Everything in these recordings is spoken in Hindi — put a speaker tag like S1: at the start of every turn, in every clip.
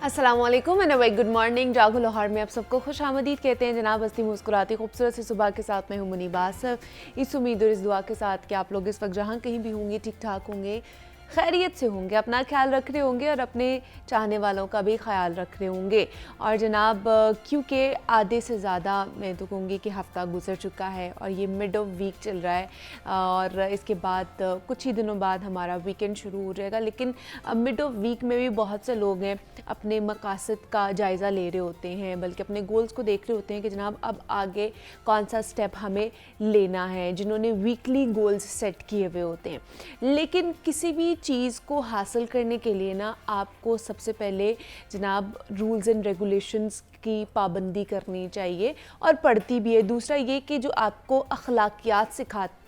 S1: अस्सलामुअलैकुम एंड वेरी गुड मॉर्निंग। जागो लाहौर में आप सबको खुश आमदीद कहते हैं। जनाब हस्ती मुस्कुराती खूबसूरत सी सुबह के साथ मैं हूँ मुनीब आसफ। इस उम्मीद और इस दुआ के साथ कि आप लोग इस वक्त जहाँ कहीं भी होंगे ठीक ठाक होंगे, खैरियत से होंगे, अपना ख्याल रख रहे होंगे और अपने चाहने वालों का भी ख्याल रख रहे होंगे। और जनाब क्योंकि आधे से ज़्यादा मैं तो कहूँगी कि हफ़्ता गुजर चुका है और ये मिड ऑफ वीक चल रहा है और इसके बाद कुछ ही दिनों बाद हमारा वीकेंड शुरू हो जाएगा। लेकिन मिड ऑफ वीक में भी बहुत से लोग हैं अपने मकासद का जायज़ा ले रहे होते हैं, बल्कि अपने गोल्स को देख रहे होते हैं कि जनाब अब आगे कौन सा स्टेप हमें लेना है, जिन्होंने वीकली गोल्स सेट किए हुए होते हैं। लेकिन किसी भी चीज़ को हासिल करने के लिए ना आपको सबसे पहले जनाब रूल्स एंड रेगुलेशंस की पाबंदी करनी चाहिए और पड़ती भी है। दूसरा ये कि जो आपको अखलाकियात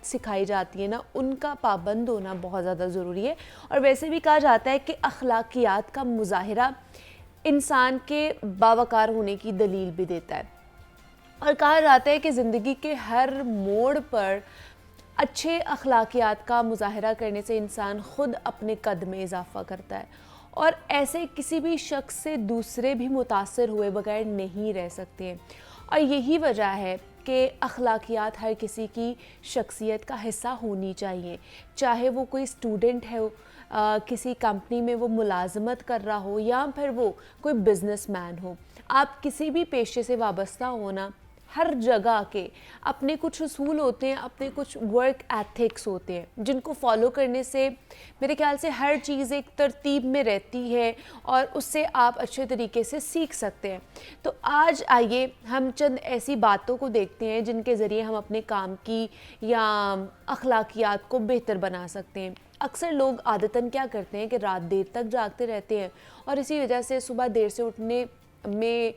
S1: सिखाई जाती है ना, उनका पाबंद होना बहुत ज़्यादा ज़रूरी है। और वैसे भी कहा जाता है कि अखलाकियात का मुज़ाहिरा इंसान के बावकार होने की दलील भी देता है। और कहा जाता है कि ज़िंदगी के हर मोड़ पर अच्छे अखलाकियात का मुज़ाहिरा करने से इंसान ख़ुद अपने कद में इजाफ़ा करता है और ऐसे किसी भी शख्स से दूसरे भी मुतासर हुए बगैर नहीं रह सकते हैं। और यही वजह है कि अखलाकियात हर किसी की शख्सियत का हिस्सा होनी चाहिए, चाहे वो कोई स्टूडेंट है, किसी कंपनी में वो मुलाजमत कर रहा हो या फिर वो कोई बिजनेसमैन हो। आप किसी भी पेशे से वाबस्ता होना, हर जगह के अपने कुछ उसूल होते हैं, अपने कुछ वर्क एथिक्स होते हैं जिनको फॉलो करने से मेरे ख्याल से हर चीज़ एक तरतीब में रहती है और उससे आप अच्छे तरीके से सीख सकते हैं। तो आज आइए हम चंद ऐसी बातों को देखते हैं जिनके ज़रिए हम अपने काम की या अखलाकियात को बेहतर बना सकते हैं। अक्सर लोग आदतन क्या करते हैं कि रात देर तक जागते रहते हैं और इसी वजह से सुबह देर से उठने में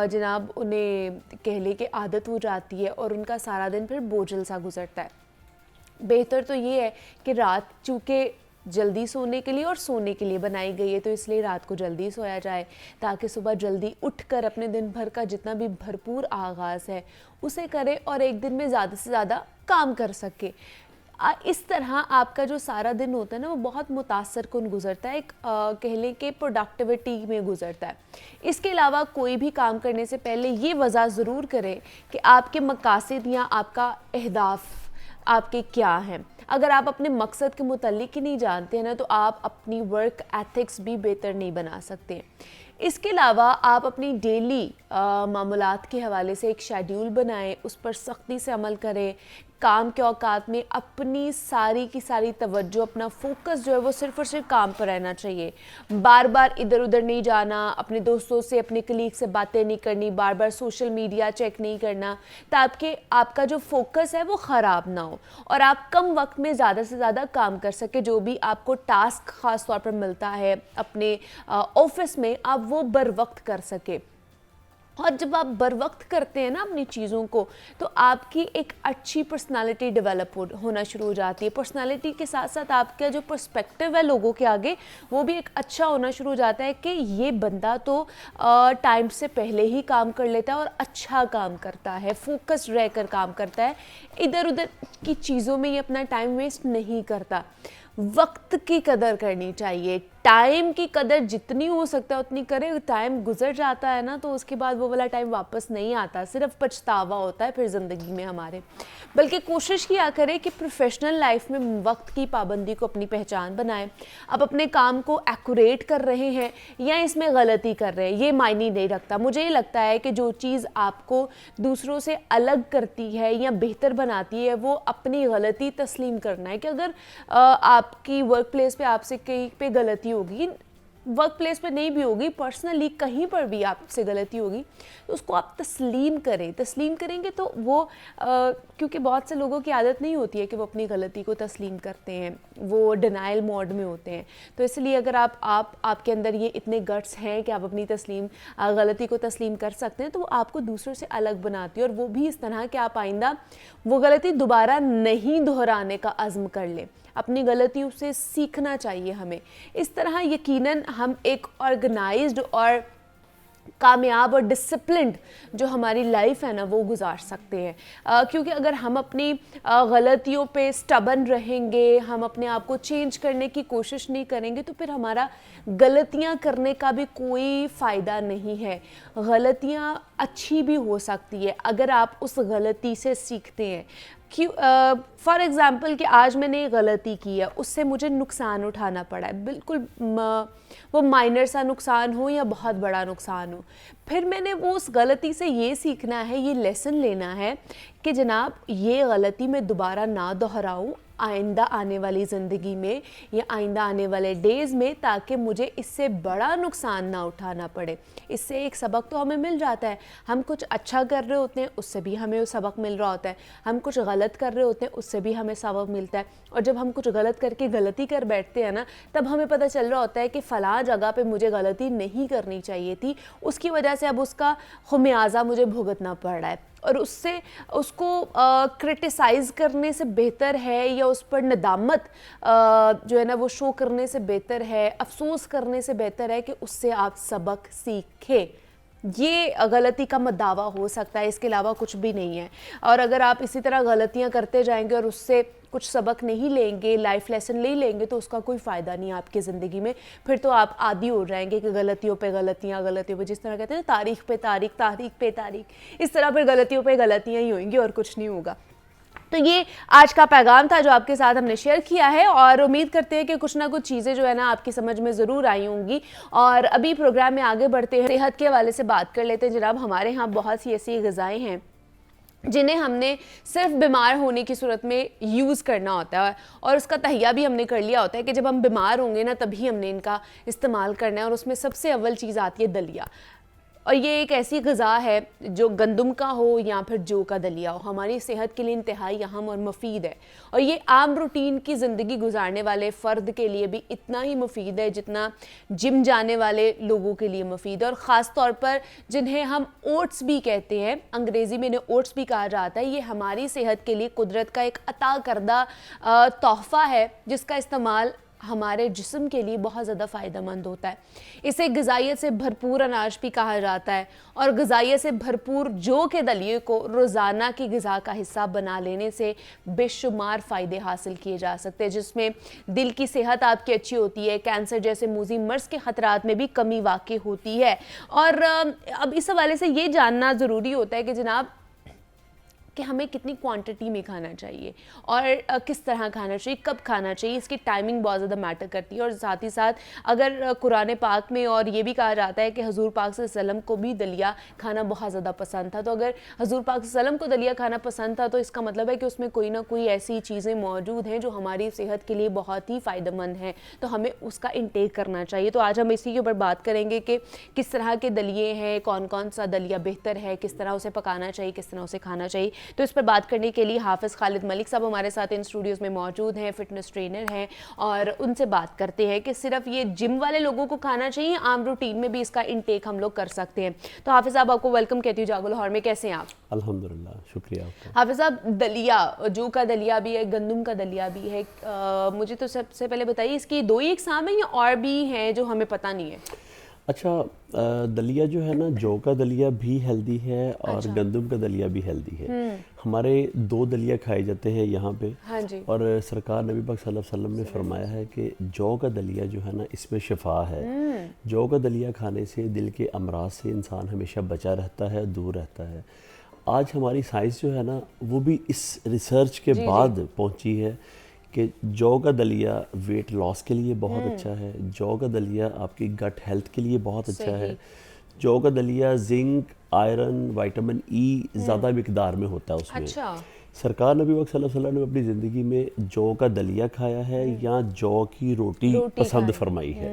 S1: जनाब उन्हें कह ले कि आदत हो जाती है और उनका सारा दिन फिर बोझल सा गुजरता है। बेहतर तो ये है कि रात चूँकि जल्दी सोने के लिए और सोने के लिए बनाई गई है, तो इसलिए रात को जल्दी सोया जाए ताकि सुबह जल्दी उठकर अपने दिन भर का जितना भी भरपूर आगाज़ है उसे करें और एक दिन में ज़्यादा से ज़्यादा काम कर सके। इस तरह आपका जो सारा दिन होता है ना, वो बहुत मुतासर कुन गुज़रता है, एक कह लें कि प्रोडक्टिविटी में गुज़रता है। इसके अलावा कोई भी काम करने से पहले ये वज़ाह ज़रूर करें कि आपके मकासद या आपका अहदाफ आपके क्या हैं। अगर आप अपने मकसद के मुतल्लिक ही नहीं जानते हैं ना, तो आप अपनी वर्क एथिक्स भी बेहतर नहीं बना सकते। इसके अलावा आप अपनी डेली मामूलात के हवाले से एक शेड्यूल बनाएं, उस पर सख्ती से अमल करें। काम के औकात में अपनी सारी की सारी तवज्जो, अपना फोकस जो है वो सिर्फ़ और सिर्फ काम पर रहना चाहिए। बार बार इधर उधर नहीं जाना, अपने दोस्तों से, अपने कलीग से बातें नहीं करनी, बार बार सोशल मीडिया चेक नहीं करना, ताकि आपका जो फोकस है वो ख़राब ना हो और आप कम वक्त में ज़्यादा से ज़्यादा काम कर सके। जो भी आपको टास्क ख़ास तौर पर मिलता है अपने ऑफिस में, आप वो बर वक्त कर सके। और जब आप बर वक्त करते हैं ना अपनी चीज़ों को, तो आपकी एक अच्छी पर्सनालिटी डेवलप होना शुरू हो जाती है। पर्सनालिटी के साथ साथ आपका जो पर्सपेक्टिव है लोगों के आगे, वो भी एक अच्छा होना शुरू हो जाता है कि ये बंदा तो टाइम से पहले ही काम कर लेता है और अच्छा काम करता है, फोकस्ड रहकर काम करता है, इधर उधर की चीज़ों में ये अपना टाइम वेस्ट नहीं करता। वक्त की कदर करनी चाहिए, टाइम की कदर जितनी हो सकता है उतनी करें। टाइम गुजर जाता है ना, तो उसके बाद वो वाला टाइम वापस नहीं आता, सिर्फ पछतावा होता है फिर ज़िंदगी में हमारे। बल्कि कोशिश किया करें कि प्रोफेशनल लाइफ में वक्त की पाबंदी को अपनी पहचान बनाएं। आप अपने काम को एक्यूरेट कर रहे हैं या इसमें गलती कर रहे हैं, ये मायने नहीं रखता। मुझे ये लगता है कि जो चीज़ आपको दूसरों से अलग करती है या बेहतर बनाती है, वो अपनी गलती तस्लीम करना है। कि अगर आपकी वर्क प्लेस पे आपसे कहीं पे गलती होगी, वर्क प्लेस पे नहीं भी होगी, पर्सनली कहीं पर भी आपसे गलती होगी, तो उसको आप तस्लीम करें। तस्लीम करेंगे तो वो क्योंकि बहुत से लोगों की आदत नहीं होती है कि वो अपनी गलती को तस्लीम करते हैं, वो डिनाइल मोड में होते हैं। तो इसलिए अगर आपके अंदर ये इतने गट्स हैं कि आप अपनी गलती को तस्लीम कर सकते हैं, तो वो आपको दूसरों से अलग बनाती है और वो भी इस तरह कि आप आइंदा वो गलती दोबारा नहीं दोहराने का अज़्म कर लें। अपनी गलतियों से सीखना चाहिए हमें। इस तरह यकीनन हम एक ऑर्गेनाइज्ड और कामयाब और डिसिप्लिन्ड जो हमारी लाइफ है ना वो गुजार सकते हैं। क्योंकि अगर हम अपनी गलतियों पे स्टबन रहेंगे, हम अपने आप को चेंज करने की कोशिश नहीं करेंगे, तो फिर हमारा गलतियां करने का भी कोई फ़ायदा नहीं है। गलतियां अच्छी भी हो सकती है अगर आप उस गलती से सीखते हैं। फॉर एग्ज़ाम्पल कि आज मैंने ये गलती की है, उससे मुझे नुकसान उठाना पड़ा है, बिल्कुल वो माइनर सा नुकसान हो या बहुत बड़ा नुकसान हो, फिर मैंने वो उस गलती से ये सीखना है, ये लेसन लेना है कि जनाब ये गलती मैं दोबारा ना दोहराऊं आइंदा आने वाली ज़िंदगी में या आइंदा आने वाले डेज़ में, ताकि मुझे इससे बड़ा नुकसान ना उठाना पड़े। इससे एक सबक तो हमें मिल जाता है। हम कुछ अच्छा कर रहे होते हैं, उससे भी हमें सबक मिल रहा होता है। हम कुछ गलत कर रहे होते हैं, उससे भी हमें सबक मिलता है। और जब हम कुछ गलत करके गलती कर बैठते हैं ना, तब हमें पता चल रहा होता है कि फ़लाँ जगह पे मुझे गलती नहीं करनी चाहिए थी, उसकी वजह से अब उसका खुमियाजा मुझे भुगतना पड़ रहा है। और उसको क्रिटिसाइज़ करने से बेहतर है या उस पर नदामत जो है ना वो शो करने से बेहतर है, अफसोस करने से बेहतर है कि उससे आप सबक सीखें। ये गलती का दावा हो सकता है, इसके अलावा कुछ भी नहीं है। और अगर आप इसी तरह गलतियां करते जाएंगे और उससे कुछ सबक नहीं लेंगे, लाइफ लेसन नहीं लेंगे, तो उसका कोई फ़ायदा नहीं आपकी ज़िंदगी में। फिर तो आप आदी हो जाएंगे कि गलतियों पे गलतियां, गलतियों पे, जिस तरह कहते हैं तारीख पे तारीख, तारीख पे तारीख, इस तरह फिर गलतियों पे गलतियां ही होंगी और कुछ नहीं होगा। तो ये आज का पैगाम था जो आपके साथ हमने शेयर किया है, और उम्मीद करते हैं कि कुछ ना कुछ चीज़ें जो है ना आपकी समझ में ज़रूर आई होंगी। और अभी प्रोग्राम में आगे बढ़ते हैं, सेहत के हवाले से बात कर लेते हैं। जनाब, हमारे यहाँ बहुत सी ऐसी ग़िज़ाएँ हैं जिन्हें हमने सिर्फ बीमार होने की सूरत में यूज़ करना होता है, और उसका तहिया भी हमने कर लिया होता है कि जब हम बीमार होंगे ना तभी हमने इनका इस्तेमाल करना है। और उसमें सबसे अव्वल चीज़ आती है दलिया। और ये एक ऐसी ग़िज़ा है जो गंदम का हो या फिर जौ का दलिया हो, हमारी सेहत के लिए इंतहाई अहम और मुफीद है। और ये आम रूटीन की ज़िंदगी गुजारने वाले फ़र्द के लिए भी इतना ही मुफीद है जितना जिम जाने वाले लोगों के लिए मुफीद है। और ख़ास तौर पर जिन्हें हम ओट्स भी कहते हैं, अंग्रेज़ी में इन्हें ओट्स भी कहा जाता है, ये हमारी सेहत के लिए कुदरत का एक अता करदा तोहफ़ा है जिसका इस्तेमाल हमारे जिस्म के लिए बहुत ज़्यादा फ़ायदेमंद होता है। इसे ग़िज़ाइयत से भरपूर अनाज भी कहा जाता है। और ग़िज़ाइयत से भरपूर जौ के दलिए को रोज़ाना की ग़िज़ा का हिस्सा बना लेने से बेशुमार फ़ायदे हासिल किए जा सकते हैं, जिसमें दिल की सेहत आपकी अच्छी होती है, कैंसर जैसे मूज़ी मर्ज़ के ख़तरात में भी कमी वाक़ई होती है। और अब इस हवाले से ये जानना ज़रूरी होता है कि जनाब कि हमें कितनी क्वांटिटी में खाना चाहिए और किस तरह खाना चाहिए, कब खाना चाहिए, इसकी टाइमिंग बहुत ज़्यादा मैटर करती है। और साथ ही साथ अगर कुरान पाक में और ये भी कहा जाता है कि हजूर पाक सल्लल्लाहु अलैहि वसल्लम को भी दलिया खाना बहुत ज़्यादा पसंद था, तो अगर हजूर पाक सल्लल्लाहु अलैहि वसल्लम को दलिया खाना पसंद था तो इसका मतलब है कि उसमें कोई ना कोई ऐसी चीज़ें मौजूद हैं जो हमारी सेहत के लिए बहुत ही फ़ायदेमंद हैं, तो हमें उसका इंटेक करना चाहिए। तो आज हम इसी के ऊपर बात करेंगे कि किस तरह के दलिए हैं, कौन कौन सा दलिया बेहतर है, किस तरह उसे पकाना चाहिए, किस तरह उसे खाना चाहिए। तो इस पर बात करने के लिए हाफिज़ खालिद मलिक साहब हमारे साथ इन स्टूडियोज़ में मौजूद हैं, फिटनेस ट्रेनर हैं, और उनसे बात करते हैं कि सिर्फ ये जिम वाले लोगों को खाना चाहिए, आम रूटीन में भी इसका इंटेक हम लोग कर सकते हैं। तो हाफिज़ साहब, आपको वेलकम कहती हूँ जागो लाहौर में। कैसे हैं आप?
S2: अल्हम्दुलिल्लाह, शुक्रिया आपका।
S1: हाफिज़ साहब, दलिया, जौ का दलिया भी है, गंदम का दलिया भी है, मुझे तो सबसे पहले बताइए इसकी दो ही इकसाम है या और भी हैं जो हमें पता नहीं है?
S2: अच्छा, दलिया जो है ना, जौ का दलिया भी हेल्दी है और
S1: अच्छा।
S2: गंदम का दलिया भी हेल्दी है। हमारे दो दलिया खाए जाते हैं यहाँ पे।
S1: हाँ जी।
S2: और सरकार नबी पाक सल्लल्लाहु अलैहि वसल्लम ने फरमाया है कि जौ का दलिया जो है ना, इसमें शिफा है। जौ का दलिया खाने से दिल के अमराज से इंसान हमेशा बचा रहता है, दूर रहता है। आज हमारी साइंस जो है ना, वो भी इस रिसर्च के बाद पहुँची है कि जौ का दलिया वेट लॉस के लिए बहुत अच्छा है, जौ का दलिया आपकी गट हेल्थ के लिए बहुत अच्छा है, जौ का दलिया जिंक, आयरन, विटामिन ई ज़्यादा मिकदार में होता है उसमें।
S1: अच्छा।
S2: सरकार नबी पाक सल्लल्लाहु अलैहि वसल्लम ने अपनी ज़िंदगी में जौ का दलिया खाया है या जौ की रोटी पसंद फरमाई है।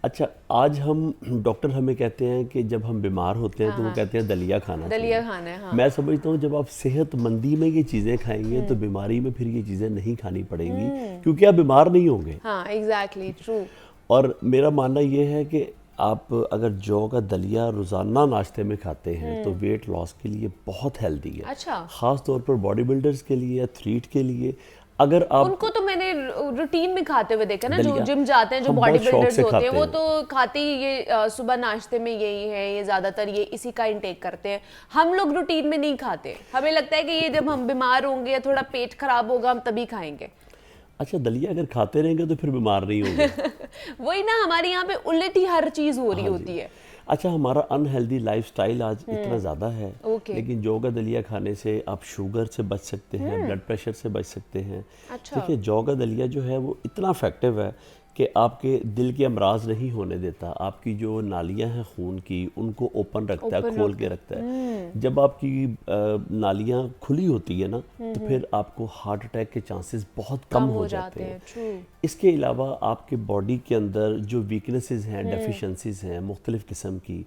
S2: अच्छा, आज हम डॉक्टर हमें कहते हैं कि जब हम बीमार होते हैं तो वो कहते हैं दलिया खाना
S1: दलिया खाना है। हाँ।
S2: मैं समझता हूँ जब आप सेहतमंदी में ये चीज़ें खाएंगे तो बीमारी में फिर ये चीज़ें नहीं खानी पड़ेंगी, क्योंकि आप बीमार नहीं होंगे।
S1: हाँ, एग्जैक्टली ट्रू।
S2: और मेरा मानना ये है कि आप अगर जौ का दलिया रोज़ाना नाश्ते में खाते हैं तो वेट लॉस के लिए बहुत हेल्दी है।
S1: अच्छा।
S2: ख़ास तौर पर बॉडी बिल्डर्स के लिए, एथलीट के लिए। अगर आप
S1: उनको तो मैंने रूटीन में खाते हुए देखा ना, जो
S2: दलिया
S1: जिम जाते हैं, जो
S2: हम
S1: बॉडी
S2: बहुत शौक
S1: बिल्डर्स
S2: से
S1: होते हैं,
S2: खाते
S1: वो
S2: हैं।
S1: तो खाते ही ये सुबह नाश्ते में यही है, ये ज्यादातर ये इसी का इंटेक करते हैं। हम लोग रूटीन में नहीं खाते, हमें लगता है कि ये जब हम बीमार होंगे या थोड़ा पेट खराब होगा हम तभी खाएंगे।
S2: अच्छा, दलिया अगर खाते रहेंगे तो फिर बीमार नहीं होंगे।
S1: वही ना, हमारे यहाँ पे उल्टी ही हर चीज हो रही
S2: हाँ
S1: होती
S2: जी।
S1: है।
S2: अच्छा, हमारा अनहेल्दी लाइफस्टाइल आज इतना ज़्यादा है,
S1: ओके।
S2: लेकिन जौ का दलिया खाने से आप शुगर से बच सकते हैं, ब्लड प्रेशर से बच सकते हैं।
S1: अच्छा।
S2: देखिए, जौ का दलिया जो है वो इतना इफेक्टिव है कि आपके दिल के अमराज नहीं होने देता, आपकी जो नालियां हैं खून की उनको ओपन रखता है,
S1: Open
S2: खोल के रखता है। जब आपकी नालियां खुली होती है ना, तो फिर आपको हार्ट अटैक के चांसेस बहुत कम हो जाते हैं।
S1: ट्रू।
S2: इसके अलावा आपके बॉडी के अंदर जो वीकनेसेस हैं, डेफिशिएंसीज हैं मुख्तलिफ़ किस्म की,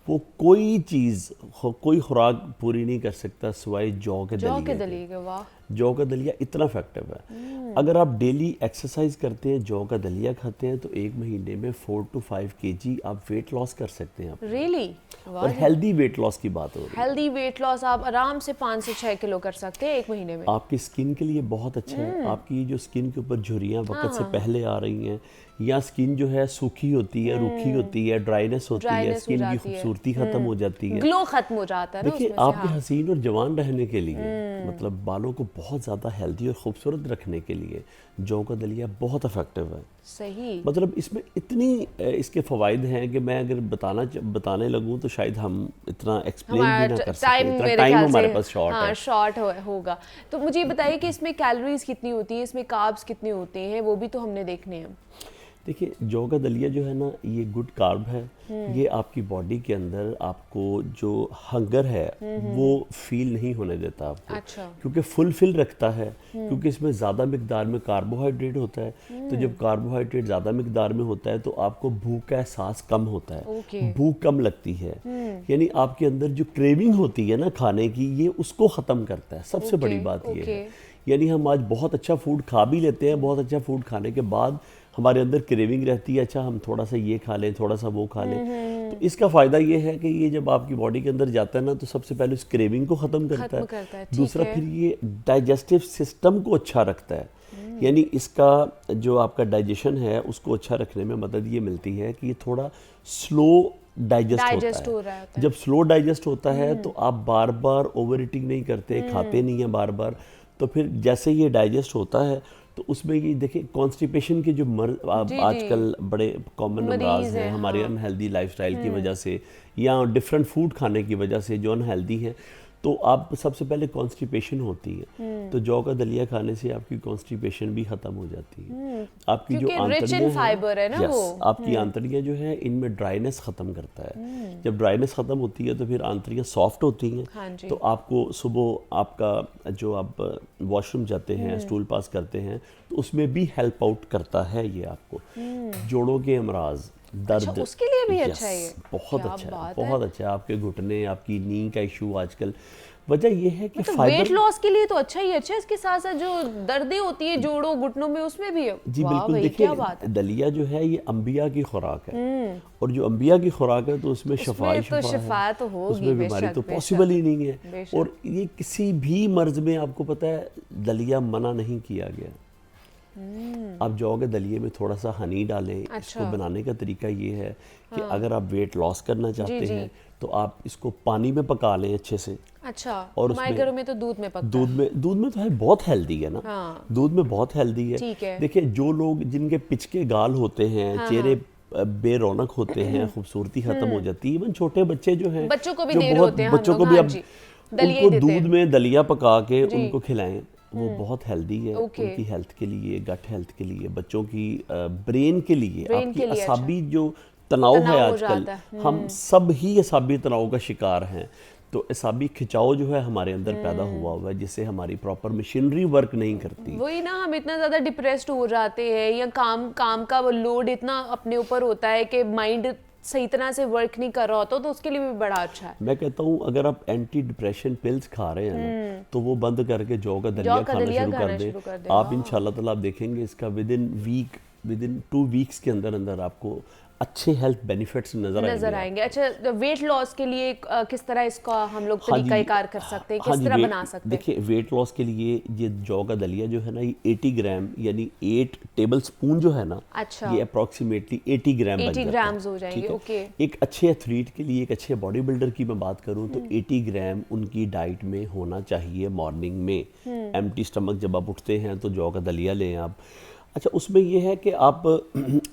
S2: वो कोई चीज़ कोई खुराक पूरी नहीं कर सकता सिवाय जौ के
S1: जौ के
S2: दलिए के।
S1: दलिए के, वाह।
S2: जौ का दलिया इतना इफेक्टिव है। अगर आप डेली एक्सरसाइज करते हैं, जौ का दलिया खाते हैं, तो 1 महीने में 4 to 5 kg आप वेट लॉस कर सकते हैं।
S1: रियली?
S2: और हेल्दी वेट लॉस की बात हो रही है।
S1: हेल्दी वेट लॉस आप आराम से 5 से 6 किलो कर सकते हैं 1 महीने में।
S2: आपकी स्किन के लिए बहुत अच्छा है। आपकी जो स्किन के ऊपर झुर्रियाँ वक्त से पहले आ रही हैं, या स्किन जो है सूखी होती है, रूखी होती है, ड्राइनेस होती है,
S1: Dryness हो
S2: स्किन की
S1: जाती है।
S2: खूबसूरती खत्म हो जाती है।
S1: ग्लो खत्म हो जाता है ना
S2: देखिए,
S1: उसमें से।
S2: आपके
S1: हाँ।
S2: हसीन और जवान रहने के लिए, मतलब बालों को बहुत ज़्यादा हेल्दी और खूबसूरत रखने के लिए जौ का दलिया बहुत इफेक्टिव है।
S1: सही।
S2: मतलब इसमें इतनी इसके फ़वाइद हैं कि मैं अगर बताने लगूं तो शायद हम इतना एक्सप्लेन भी ना कर सकें,
S1: टाइम
S2: इतना
S1: मेरे
S2: टाइम
S1: ख्याल
S2: हमारे
S1: से
S2: पास शॉर्ट
S1: हाँ
S2: है।
S1: शॉर्ट होगा। तो मुझे ये बताइए कि इसमें कैलोरीज कितनी होती हैं, इसमें कार्ब्स कितने होते हैं, वो भी तो हमने देखने हैं।
S2: देखिए, जौ का दलिया जो है ना, ये गुड कार्ब है। ये आपकी बॉडी के अंदर आपको जो हंगर है वो फील नहीं होने देता आपको।
S1: अच्छा।
S2: क्योंकि फुलफिल रखता है, क्योंकि इसमें ज़्यादा मिकदार में कार्बोहाइड्रेट होता है। तो जब कार्बोहाइड्रेट ज़्यादा मिकदार में होता है तो आपको भूख का एहसास कम होता है,
S1: ओके।
S2: भूख कम लगती है। यानी आपके अंदर जो क्रेविंग होती है ना खाने की, ये उसको ख़त्म करता है। सबसे बड़ी बात ये है। यानी हम आज बहुत अच्छा फूड खा भी लेते हैं, बहुत अच्छा फूड खाने के बाद हमारे अंदर क्रेविंग रहती है, अच्छा हम थोड़ा सा ये खा लें, थोड़ा सा वो खा लें। तो इसका फ़ायदा ये है कि ये जब आपकी बॉडी के अंदर जाता है ना, तो सबसे पहले उस क्रेविंग को ख़त्म करता है। दूसरा, फिर ये डाइजेस्टिव सिस्टम को अच्छा रखता है। यानी इसका जो आपका डाइजेशन है उसको अच्छा रखने में मदद ये मिलती है कि ये थोड़ा स्लो डाइजेस्ट होता है। जब स्लो डाइजेस्ट होता है तो आप बार बार ओवर ईटिंग नहीं करते, खाते नहीं हैं बार बार। तो फिर जैसे ये डाइजेस्ट होता है तो उसमें ये देखिए, कॉन्स्टिपेशन के जो आजकल बड़े कॉमन अमराज हैं हमारे अनहेल्दी लाइफस्टाइल की वजह से, या डिफरेंट फूड खाने की वजह से जो अनहेल्दी हैं, तो आप सबसे पहले कॉन्स्टिपेशन होती है। तो जौ का दलिया खाने से आपकी कॉन्स्टिपेशन भी खत्म हो जाती है। आपकी जो आंतड़ियां
S1: फाइबर है ना, वो
S2: आपकी आंतड़ियां जो है इनमें ड्राइनेस खत्म करता है। जब ड्राइनेस खत्म होती है तो फिर आंतड़ियां सॉफ्ट होती हैं।
S1: हाँ जी।
S2: तो आपको सुबह आपका जो आप वॉशरूम जाते हैं, स्टूल पास करते हैं, तो उसमें भी हेल्प आउट करता है ये आपको। जोड़ों के अमराज, दर्द,
S1: अच्छा, उसके लिए भी अच्छा है ये?
S2: बहुत अच्छा है, बहुत अच्छा है। आपके घुटने, आपकी नी का इशू आजकल, वजह यह है कि
S1: मतलब
S2: फाइबर
S1: वेट लॉस के लिए तो अच्छा ही अच्छा है, इसके साथ साथ जो दर्दें होती है जोड़ों घुटनों में उसमें भी है।
S2: जी बिल्कुल। देखिए, दलिया जो है ये अंबिया की खुराक है, और जो अंबिया की खुराक है तो उसमें शफा
S1: तो होगी,
S2: उसमें बीमारी तो पॉसिबल ही नहीं है। और ये किसी भी मर्ज में आपको पता है दलिया मना नहीं किया गया। आप जौ के दलिए में थोड़ा सा हनी डालें।
S1: अच्छा।
S2: इसको बनाने का तरीका ये है कि अगर आप वेट लॉस करना चाहते हैं तो आप इसको पानी में पका लें अच्छे से।
S1: अच्छा।
S2: और
S1: हमारे घरों में तो दूध में पकता
S2: है। दूध में तो है, बहुत हेल्दी है ना।
S1: हाँ।
S2: दूध में बहुत हेल्दी है।
S1: ठीक है।
S2: देखिए, जो लोग जिनके पिचके गाल होते हैं, चेहरे बेरौनक होते हैं, खूबसूरती खत्म हो जाती है। इवन छोटे बच्चे जो हैं,
S1: बच्चों को भी दे रहे होते हैं,
S2: बच्चों को भी अब उनको दूध में दलिया पका के उनको खिलाएं, वो बहुत हेल्दी है उनकी हेल्थ के लिए, गट हेल्थ के लिए, बच्चों की ब्रेन के लिए, आपकी असाबी जो तनाव है आजकल, हम सब ही असाबी तनाव का शिकार हैं। तो असाबी खिंचाव जो है हमारे अंदर पैदा हुआ है, जिससे हमारी प्रॉपर मशीनरी वर्क नहीं करती।
S1: वही ना, हम इतना ज़्यादा डिप्रेस्ड हो जाते हैं, या काम का लोड इतना अपने ऊपर होता है कि माइंड सही तरह से वर्क नहीं कर रहा होता, तो उसके लिए भी बड़ा अच्छा है।
S2: मैं कहता हूँ अगर आप एंटी डिप्रेशन पिल्स खा रहे हैं ना, तो वो बंद करके जौ का दलिया खाना शुरू कर दें। आप इंशाल्लाह ताला आप देखेंगे इसका विद इन 2 वीक्स के अंदर अंदर आपको अच्छे हेल्थ बेनिफिट्स नजर
S1: आएंगे। अच्छा, वेट लॉस के लिए किस तरह इसका हम लोग
S2: हाँ जी,
S1: तरीकाकार कर सकते हैं,
S2: हाँ
S1: किस
S2: जी,
S1: तरह बना सकते हैं?
S2: देखिए वेट लॉस के लिए ये जौ का दलिया जो है ना, ये 80 ग्राम यानी 8 टेबल स्पून जो है ना,
S1: अच्छा,
S2: ये अप्रॉक्सीमेटली 80 ग्राम बन
S1: 80
S2: जाता
S1: ग्राम्स
S2: है।
S1: हो जाएंगे।
S2: ठीक है?
S1: ओके।
S2: एक अच्छे एथलीट के लिए, एक अच्छे बॉडी बिल्डर की मैं बात करूं तो 80 ग्राम उनकी डाइट में होना चाहिए मॉर्निंग में। एम्प्टी स्टमक जब आप उठते हैं तो जौ का दलिया लें आप। अच्छा, उसमें ये है कि आप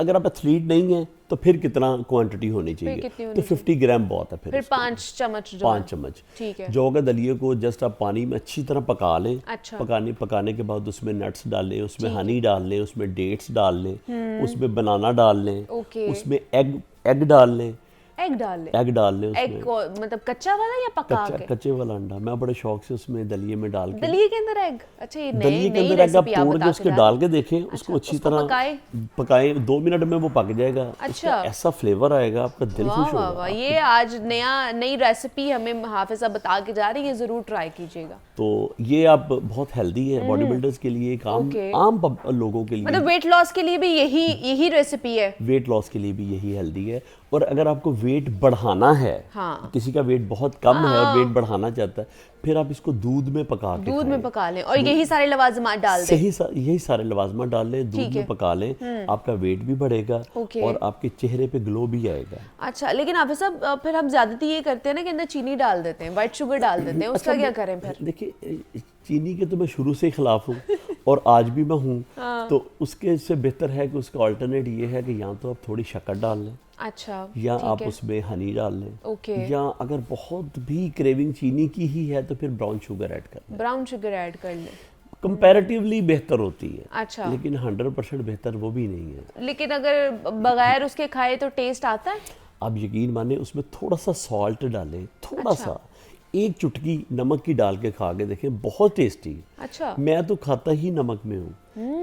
S2: अगर आप एथलीट नहीं हैं तो फिर कितना क्वांटिटी होनी चाहिए?
S1: कितनी होनी
S2: तो 50 ग्राम बहुत है। फिर
S1: 5 चम्मच जो
S2: 5 चम्मच
S1: ठीक है।
S2: जौ का दलिए को जस्ट आप पानी में अच्छी तरह पका लें।
S1: अच्छा।
S2: पकाने के बाद उसमें नट्स डालें, उसमें हनी डाल लें, उसमें डेट्स डाल लें, उसमें बनाना डाल लें,
S1: ओके।
S2: उसमें एग डाल लें।
S1: एग डाल लें?
S2: एग डाल लें
S1: एग
S2: उसमें,
S1: को मतलब कच्चा वाला या पका के?
S2: कच्चे वाला अंडा मैं बड़े शौक से उसमें दलिए में डाल के,
S1: दलिए के अंदर एग? अच्छा, ये
S2: दलिए के
S1: नई
S2: अंदर एग आप
S1: रेसिपी आप
S2: तोड़
S1: बता
S2: के उसके डाल के देखें, उसको अच्छी
S1: उसको
S2: तरह पकाएं। 2 मिनट में वो पक जाएगा।
S1: अच्छा।
S2: उसका ऐसा फ्लेवर आएगा, आपका दिल
S1: वाह
S2: खुश
S1: वाह
S2: होगा।
S1: वाह, ये आज नई रेसिपी हमें हाफिज़ा बता के जा रही है, जरूर ट्राई कीजिएगा।
S2: तो ये आप बहुत हेल्दी है बॉडी बिल्डर्स के लिए, एक आम लोगों के लिए,
S1: मतलब वेट लॉस के लिए भी यही रेसिपी है?
S2: वेट लॉस के लिए भी यही हेल्दी है। और अगर आपको वेट बढ़ाना है,
S1: हाँ।
S2: किसी का वेट बहुत कम है और वेट बढ़ाना चाहता है, फिर आप इसको दूध में पका के
S1: दूध
S2: खाएं।
S1: में पका लें और यही सारे लवाजमात डाल दें?
S2: यही सारे लवाजमा डाल लें, दूध में पका लें, आपका वेट भी बढ़ेगा और आपके चेहरे पे ग्लो भी आएगा।
S1: अच्छा, लेकिन हाफिज़ साहब फिर हम ज्यादातर ये करते हैं ना कि अंदर चीनी डाल देते हैं, व्हाइट शुगर डाल देते हैं, उसका क्या करें फिर?
S2: देखिए, चीनी के तो मैं शुरू से ही खिलाफ हूँ और आज भी मैं हूँ। तो उसके से बेहतर है कि उसका अल्टरनेट ये है कि या तो आप थोड़ी शक्कर डाल लें,
S1: अच्छा,
S2: या आप उसमें हनी डाल लें,
S1: ओके।
S2: या अगर बहुत भी क्रेविंग चीनी की ही है तो फिर ब्राउन शुगर ऐड कर लें।
S1: ब्राउन शुगर ऐड कर लें,
S2: कंपैरेटिवली बेहतर होती है।
S1: अच्छा।
S2: लेकिन 100% बेहतर वो भी नहीं है।
S1: लेकिन अगर बगैर उसके खाए तो टेस्ट आता है?
S2: आप यकीन माने, उसमें थोड़ा सा सॉल्ट डालें, थोड़ा सा, एक चुटकी नमक की डाल के खा के देखें, बहुत टेस्टी।
S1: अच्छा।
S2: मैं तो खाता ही नमक में हूँ,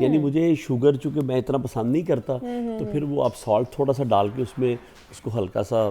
S2: यानी मुझे शुगर चूंकि मैं इतना पसंद नहीं करता, तो फिर वो आप सॉल्ट थोड़ा सा डाल के उसमें उसको हल्का सा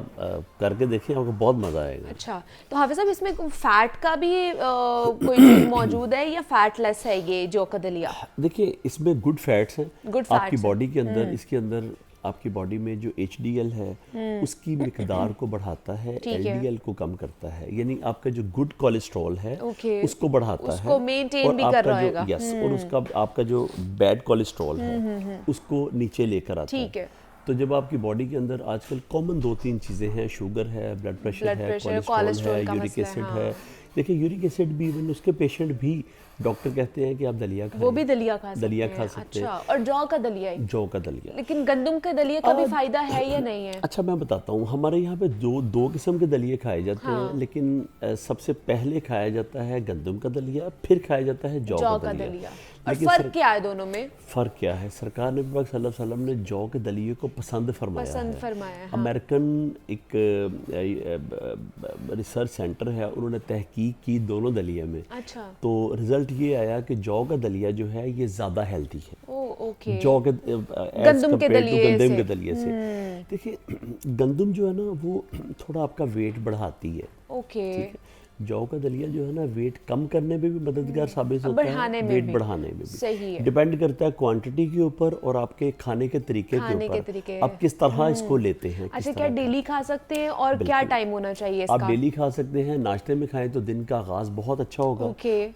S2: करके देखें, आपको बहुत मज़ा आएगा।
S1: अच्छा, तो हाफिज़ साहब इसमें फैट का भी कोई चीज़ मौजूद है या फैट लेस है ये जौ का दलिया?
S2: देखिए, इसमें गुड फैट्स हैं।
S1: गुड
S2: आपकी
S1: फैट्स
S2: बॉडी के अंदर, इसके अंदर आपकी बॉडी में जो HDL है उसकी मिकदार को बढ़ाता है, LDL को कम करता है, यानी आपका जो गुड कोलेस्ट्रॉल है उसको बढ़ाता है,
S1: उसको मेंटेन भी कर रहा है।
S2: यस, और उसका आपका जो बैड कोलेस्ट्रॉल है उसको नीचे लेकर आता है।
S1: ठीक है।
S2: तो जब आपकी बॉडी के अंदर आजकल कॉमन 2-3 चीज़ें हैं, शुगर है, ब्लड प्रेशर है, कोलेस्ट्रॉल है, यूरिक एसिड है। देखिए, यूरिक एसिड भी, इवन उसके पेशेंट भी डॉक्टर कहते हैं कि आप दलिया खाएं,
S1: वो भी दलिया खा सकते हैं।
S2: हैं।
S1: और जौ का दलिया ही?
S2: जौ का दलिया।
S1: लेकिन गंदम के दलिया का भी फायदा है या नहीं है?
S2: अच्छा, मैं बताता हूँ, हमारे यहाँ पे दो किस्म के दलिए खाए जाते हैं, लेकिन सबसे पहले खाया जाता है गंदम का दलिया, फिर खाया जाता है जौ का दलिया।
S1: और फर्क क्या है दोनों में?
S2: फर्क क्या है? सरकार नबी पाक सल्लल्लाहु अलैहि वसल्लम ने जौ के दलिए को पसंद फरमाया है। अमेरिकन एक रिसर्च सेंटर है, उन्होंने तहकीक की दोनों दलिया में।
S1: अच्छा।
S2: तो रिजल्ट ये आया कि जौ का दलिया जो है ये ज़्यादा हेल्दी है
S1: ओके,
S2: जौ के
S1: गंदम के
S2: दलिए से। देखिए, गंदम जो है ना वो थोड़ा आपका वेट बढ़ाती है।
S1: ओके।
S2: जौ का दलिया जो है ना वेट कम करने में भी मददगार साबित होता है, वेट बढ़ाने में भी।
S1: सही है।
S2: डिपेंड करता है क्वांटिटी के ऊपर और आपके खाने के तरीके के ऊपर, आप किस तरह इसको लेते हैं।
S1: अच्छा, क्या डेली खा सकते हैं और क्या टाइम होना चाहिए इसका?
S2: आप डेली खा सकते हैं, नाश्ते में खाएं तो दिन का आगाज बहुत अच्छा होगा।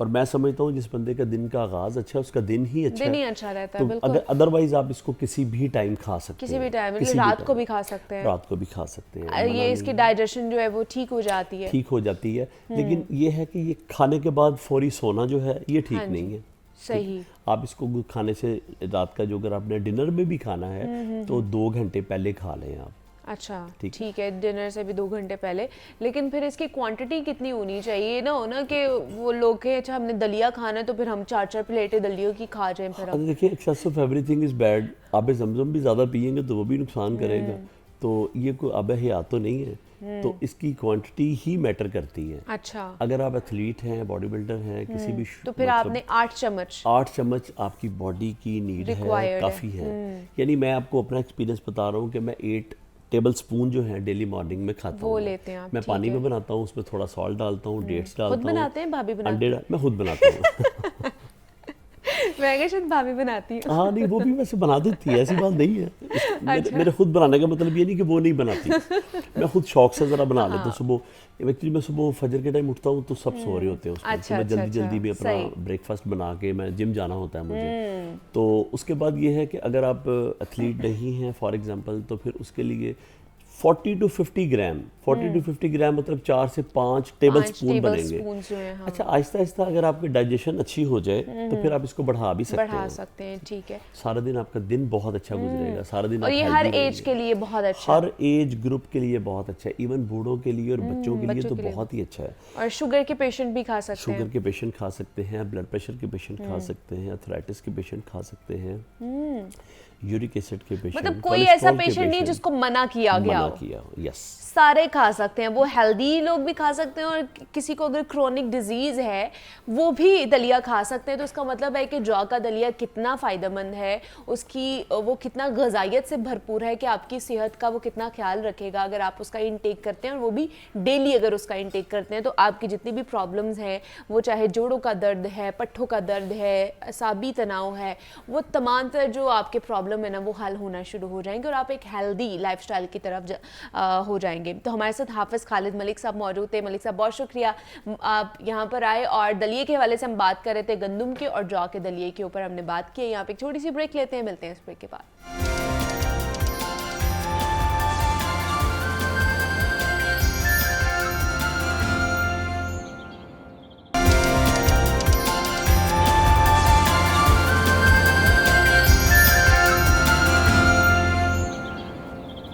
S2: और मैं समझता हूँ जिस बंदे का दिन का आगाज अच्छा है उसका दिन ही अच्छा
S1: रहता है।
S2: तो अदरवाइज आप इसको किसी भी टाइम खा सकते हैं,
S1: किसी भी टाइम, रात को भी खा सकते हैं।
S2: रात को भी खा सकते हैं,
S1: ये इसकी डाइजेशन जो है वो ठीक हो जाती है।
S2: लेकिन ये है कि ये खाने के बाद फौरी सोना जो है ये ठीक नहीं है।
S1: सही।
S2: आप इसको खाने से, रात का जो अगर आपने डिनर में भी खाना है तो 2 घंटे पहले खा लें आप।
S1: अच्छा, ठीक है, डिनर से भी 2 घंटे पहले। लेकिन फिर इसकी क्वांटिटी कितनी होनी चाहिए? ना हो ना कि वो लोग के अच्छा हमने दलिया खाना है तो फिर हम 4-4 प्लेटें दलियों की खा जाएं फिर हम।
S2: देखिए, excess of everything is bad. आप ज़मज़म भी ज़्यादा पियेंगे तो वो भी नुकसान करेगा, तो ये कोई आब हयात तो नहीं है। तो इसकी क्वांटिटी ही मैटर करती है।
S1: अच्छा।
S2: अगर आप एथलीट हैं, बॉडी बिल्डर हैं, किसी भी,
S1: तो फिर आपने 8 चम्मच
S2: आपकी बॉडी की नीड है, काफ़ी है। यानी मैं आपको अपना एक्सपीरियंस बता रहा हूँ कि मैं 8 टेबल स्पून जो है डेली मॉर्निंग में खाता हूँ।
S1: वो लेते हैं आप?
S2: मैं पानी में बनाता हूँ, उसमें थोड़ा सॉल्ट डालता हूँ, डेट्स डालता हूँ।
S1: खुद बनाते हैं? भाभी बनाते हैं?
S2: मैं खुद बनाता हूँ।
S1: मैं कहा शायद भाभी बनाती है।
S2: हाँ नहीं, वो भी वैसे बना देती है, ऐसी बात नहीं है। मेरे खुद बनाने का मतलब ये नहीं कि वो नहीं बनाती, मैं खुद शौक से ज़रा बना लेता हूँ। सुबह एक्चुअली मैं सुबह फजर के टाइम उठता हूँ तो सब सो रहे होते हैं उस वक्त, तो मैं जल्दी जल्दी भी अपना ब्रेकफास्ट बना के, मैं जिम जाना होता है मुझे, तो उसके बाद ये है कि अगर आप एथलीट नहीं हैं फॉर एग्जांपल, तो फिर उसके लिए 40 to 50 ग्राम, 40 to 50 ग्राम मतलब 4 से 5 टेबल स्पून बनेंगे।
S1: हाँ।
S2: अच्छा, आहिस्ता आहिस्ता अगर आपकी डाइजेशन अच्छी हो जाए तो फिर आप इसको बढ़ा भी सकते हैं।
S1: ठीक है।
S2: सारा दिन आपका दिन बहुत अच्छा गुजरेगा, सारा दिन।
S1: और ये हर एज के लिए बहुत अच्छा,
S2: हर एज ग्रुप के लिए बहुत अच्छा है, इवन बूढ़ों के लिए और बच्चों के लिए तो बहुत ही अच्छा है।
S1: और शुगर के पेशेंट भी खा सकते हैं,
S2: शुगर के पेशेंट खा सकते हैं, ब्लड प्रेशर के पेशेंट खा सकते हैं, अर्थराइटिस के पेशेंट खा सकते हैं, यूरिक एसिड के पेशेंट,
S1: मतलब कोई ऐसा पेशेंट नहीं जिसको मना किया गया हो।
S2: यस,
S1: सारे खा सकते हैं, वो हेल्दी लोग भी खा सकते हैं, और किसी को अगर क्रोनिक डिजीज है वो भी दलिया खा सकते हैं। तो इसका मतलब है कि जौ का दलिया कितना फ़ायदेमंद है, उसकी वो कितना ग़िज़ाइयत से भरपूर है कि आपकी सेहत का वो कितना ख्याल रखेगा अगर आप उसका इंटेक करते हैं, और वो भी डेली अगर उसका इंटेक करते हैं, तो आपकी जितनी भी प्रॉब्लम्स हैं, वो चाहे जोड़ों का दर्द है, पट्ठों का दर्द है, असाबी तनाव है, वो तमाम तर जो आपके प्रॉब्लम है ना, वो हल होना शुरू हो जाएंगे और आप एक हेल्दी लाइफस्टाइल की तरफ हो जाएंगे। तो हमारे साथ हाफिज़ खालिद मलिक साहब मौजूद थे। मलिक साहब, बहुत शुक्रिया आप यहाँ पर आए, और दलिए के हवाले से हम बात कर रहे थे, गंदम के और जौ के दलिए के ऊपर हमने बात की है। यहाँ पे एक छोटी सी ब्रेक लेते हैं, मिलते हैं इस ब्रेक के बाद।